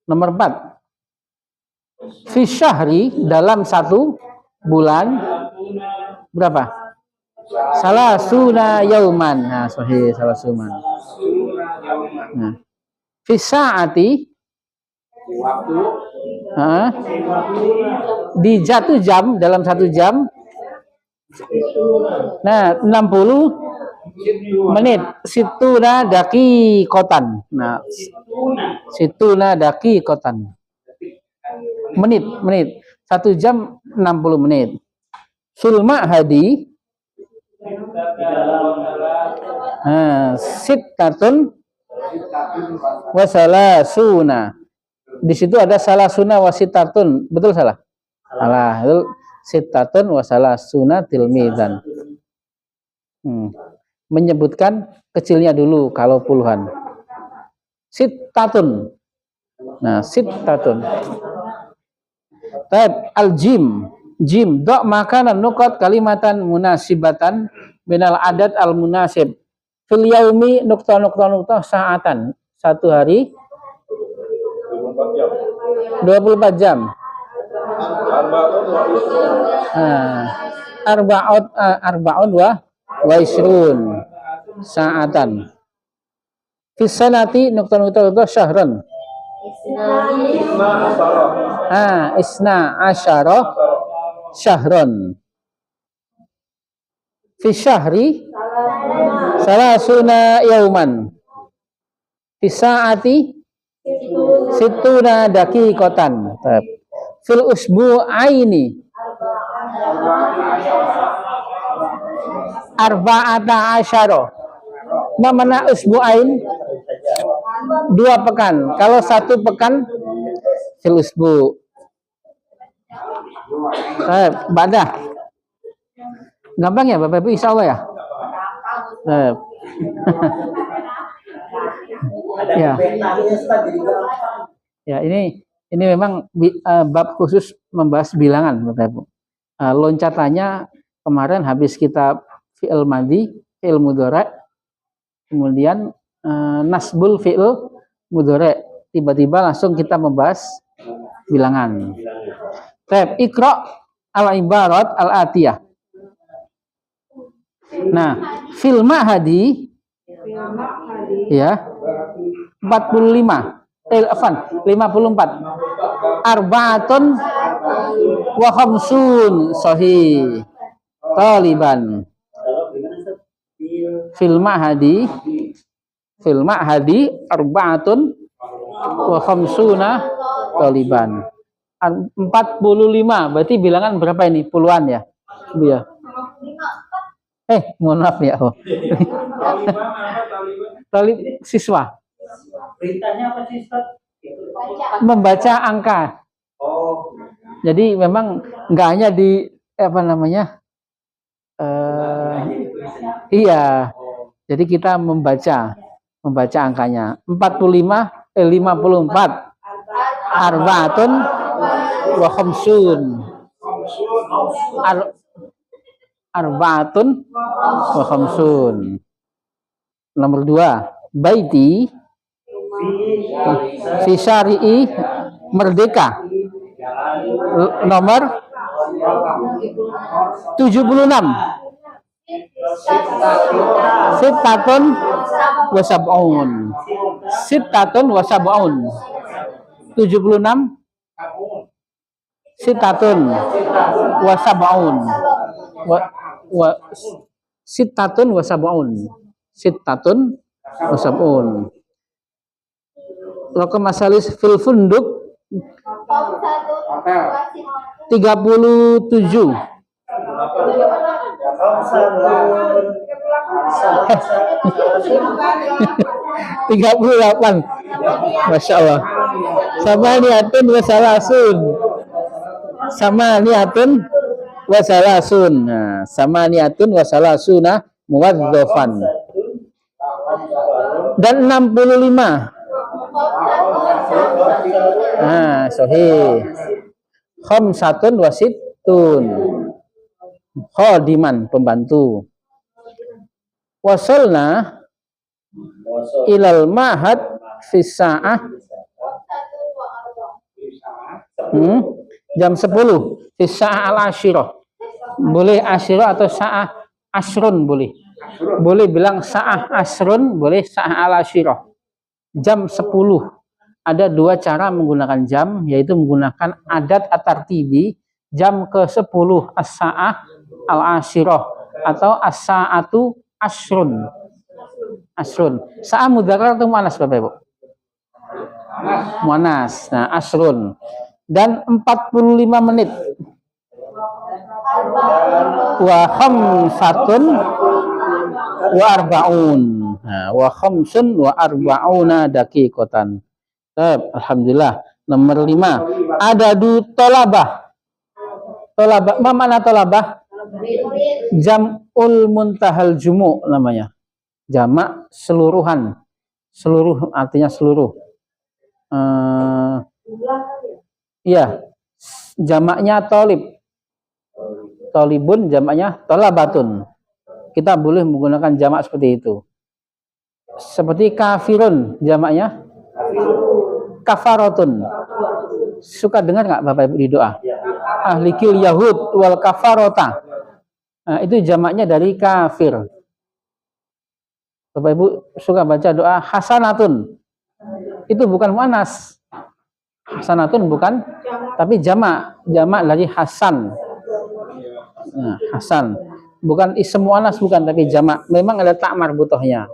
A: Nomor 4. Fi syahri dalam satu bulan berapa? Salasuna yauman. Nah, sahih salasuna. Nah. Fi sa'ati
D: Waktu.
A: Di satu jam, dalam satu jam. Nah, 60 menit. Situna daki kotan. Nah, situna daki kotan. Menit. 1 jam 60 menit. Sulma hadi. Sittatun wasalasuna. Di situ ada salasuna wasitatun. Betul salah? Salah. Itu sittatun wasalasuna tilmidan. Menyebutkan kecilnya dulu kalau puluhan. Sittatun. Nah, sittatun. Taib al-jim. Jim. Dok makanan nukat kalimatan munasibatan minal adat al-munasib. Fil yaumi nukta saatan. Satu hari 24 jam. Arba'un wa isrun saatan. Fis sanati nukta syahran. Isna asyara syahran. Fi syahri salasuna yauman. Fi saati situna daqiqatan. Fil usbu'aini arba'ata asyara. Mana usbu'ain? 2 pekan. Kalau 1 pekan fil usbu'. Badah. Gampang ya Bapak Ibu, insyaallah ya. Ya. Ya, ini memang bab khusus membahas bilangan Bapak Ibu. Loncatannya kemarin habis kita fi'il madhi, fi'il mudhari', kemudian nasbul fi'il mudhari', tiba-tiba langsung kita membahas bilangan. Tab Iqra al-ibarat al-atiyah. Nah, fil ma'hadi ya 45 54 arba'atun wa khamsun sahih taliban. Fil ma'hadi arba'atun wa khamsuna taliban. 45 berarti bilangan berapa ini? Puluhan ya? Ya. Mohon maaf ya. Talib siswa.
B: Perintahnya apa sih, Ustaz?
A: Membaca angka. Jadi memang nggak hanya di iya. Jadi kita membaca angkanya. 54 arba'atun wa khamsun. Arba'atun wa khamsun. Nomor 2, baiti fi syari'i merdeka. Nomor 76, Sittatun wa sab'un. Sittatun wa sab'un. 76, Sittatun wa sab'un. Sittatun wa sab'un. Sittatun wa sab'un. Raqam masalis fil funduk 37. 38. Masya Allah. Sama niatun wasalasun. Sama niatun wasalasun. Nah, sama niatun wasalasuna muwadzofan. Dan 65. Nah, sahih. Khamsatun wasittun. Khadiman, pembantu. Wasolna ilal mahad fis sa'ah jam 10 fis sa'ah al-asyirah. Boleh asyirah atau sa'ah asrun boleh. Boleh bilang sa'ah asrun, boleh sa'ah al-asyirah. Jam 10. Ada 2 cara menggunakan jam, yaitu menggunakan adat at-tartibi, jam ke-10 as-sa'ah al-asyirah atau as-sa'atu asrun. Asrun. Sa'ah mudzakkar atau muannas Bapak Ibu? Muannas. Nah, asrun. Dan 45 menit. Wa khamsatun wa arba'un. Nah, wa khamsun wa arba'una daqiqatan. Alhamdulillah. Nomor 5, adadu tolabah. Tolabah, apa makna tolabah? Jam'ul muntahal jumu' namanya. Jamak seluruhan. Seluruh artinya seluruh. Iya. Jamaknya tolib. Tolibun jamaknya tolabatun. Kita boleh menggunakan jamak seperti itu. Seperti kafirun jamaknya kafaratun. Suka dengar nggak Bapak Ibu di doa? Ahlikil yahud wal kafarota. Nah, itu jamaknya dari kafir. Bapak Ibu suka baca doa hasanatun. Itu bukan muannas. Hasanatun bukan, tapi jamak. Jamak dari hasan. Nah, hasan. Bukan ism muannas, bukan, tapi jamak. Memang ada tak marbutohnya.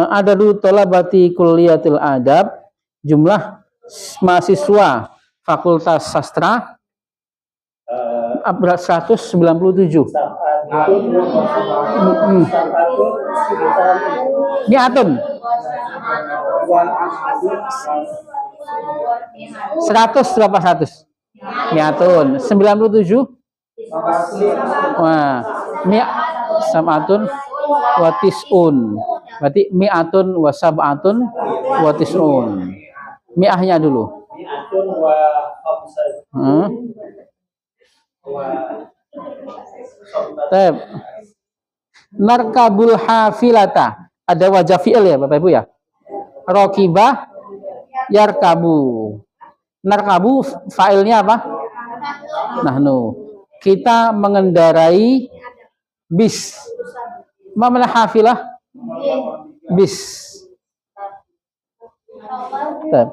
A: Adadu tolabati kulliyatil adab. Jumlah mahasiswa Fakultas Sastra 197. Mi'atun 100 berapa 100? Mi'atun 97. Wah, samatun wa tis'un. Berarti mi'atun wa sab'atun wa tis'un. Mi'ahnya dulu.
B: Mi'atun wa khamsatun.
A: Tep. Narkabul hafilata. Ada wajah fi'il ya Bapak Ibu ya. Rokibah yarkabu. Narkabu fa'ilnya apa? Nahnu. Kita mengendarai bis. Mana hafilah? Bis. Tep.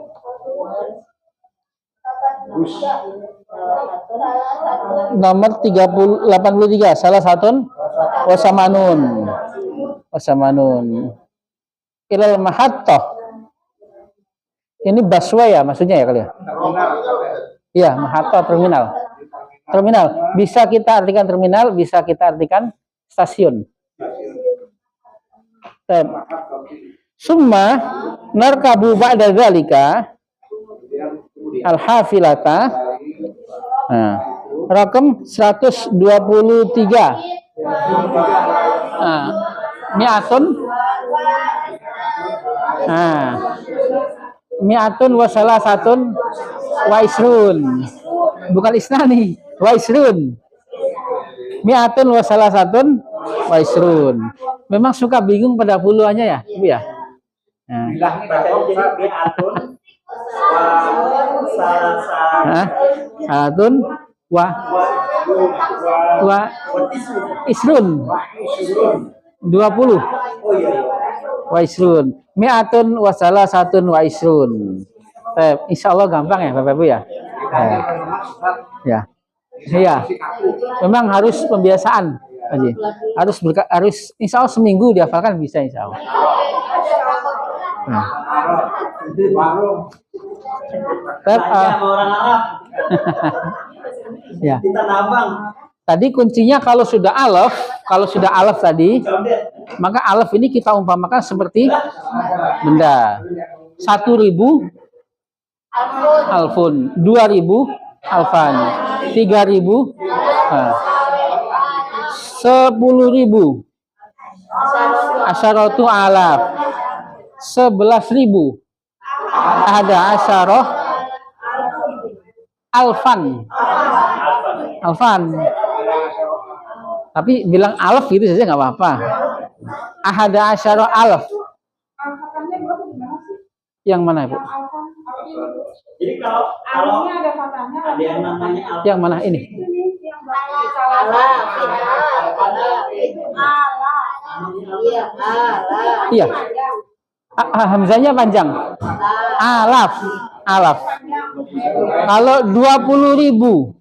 A: Nomor 83, salah satu wasamanun. Wasamanun. Ilal mahattah. Ini busway ya maksudnya ya kali ya? Iya, mahattah terminal. Terminal. Bisa kita artikan terminal, bisa kita artikan stasiun. Summa narkabu ba'da dzalika al-hafilata. Nah, rakam 123. Nah, mi'atun. Nah, mi'atun wa salasatun wa isrun. Bukan isnani, wa isrun. Mi'atun wa salasatun wa isrun. Memang suka bingung pada puluhannya ya, Bu ya? Nah.
D: Bilang
B: Bacanya jadi bi'atun wa salasa
A: Hah? Salatun wa isrun. 20
B: Oh iya.
A: wa isrun. Mi'atun wa salasatun wa isrun. Insya Allah gampang ya Bapak Ibu ya. Ya. Iya. Memang harus pembiasaan. Haji. Harus insya Allah seminggu dihafalkan bisa insya Allah. Nah.
B: Tanya sama orang Arab.
A: Ya.
B: Kita nabang.
A: Tadi kuncinya kalau sudah alaf tadi, maka alaf ini kita umpamakan seperti benda. 1.000 alfun, 2.000 alfan, 3.000, 10.000, asyaratu alaf, 11.000, ada asyarah alfan. Tapi bilang alaf gitu saja nggak apa-apa. Ahada asyara alaf. Yang mana, Bu?
B: Jadi kalau ada yang namanya alfa.
A: Yang mana ini? Iya. Hamzahnya panjang. Alaf. Kalau 20.000.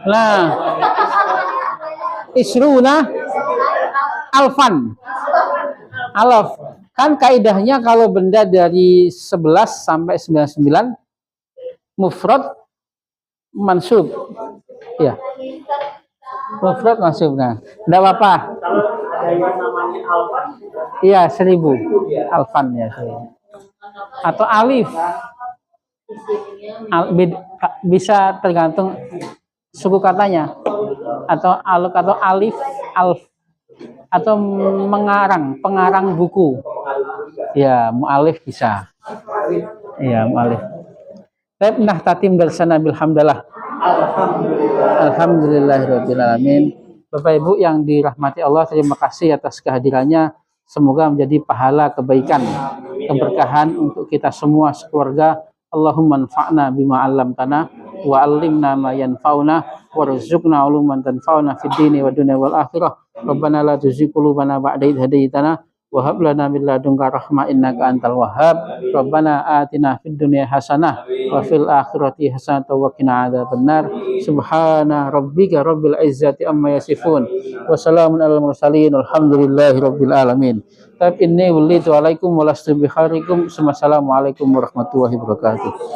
A: Nah, isruna alfan. Alaf. Kan kaidahnya kalau benda dari 11 sampai 99 mufrad mansub. Ya. Mufrad mansub. Nah, enggak apa-apa.
B: Kalau ada yang namanya alfa.
A: Iya, 1000. Alfan ya, 1000. Atau alif. Bisa tergantung suku katanya. Atau alif, alf. Atau pengarang buku. Ya, mu'alif bisa. Ya, mu'alif. Nah, tatim darsana bilhamdalah. Alhamdulillahirabbil alamin. Bapak Ibu yang dirahmati Allah, terima kasih atas kehadirannya. Semoga menjadi pahala kebaikan, keberkahan untuk kita semua sekeluarga. Allahumma anfa'na bima 'allamtana wa 'allimna ma yanfa'una warzuqna 'uluman tanfa'una fid dini wa dunya wal akhirah. Rabbana la tuzigh qulubana ba'da idh hadaytana wa hab lana min ladunka rahmah innaka antal wahhab. Rabbana atina fid dunya hasanah wa fil akhirati hasanah wa qina adzabannar. Subhana rabbika rabbil izzati amma yasifun wa salamun alal mursalin walhamdulillahi rabbil alamin. Inni walitu alaikum wa lastu bikharikum. Assalamualaikum warahmatullahi wabarakatuh.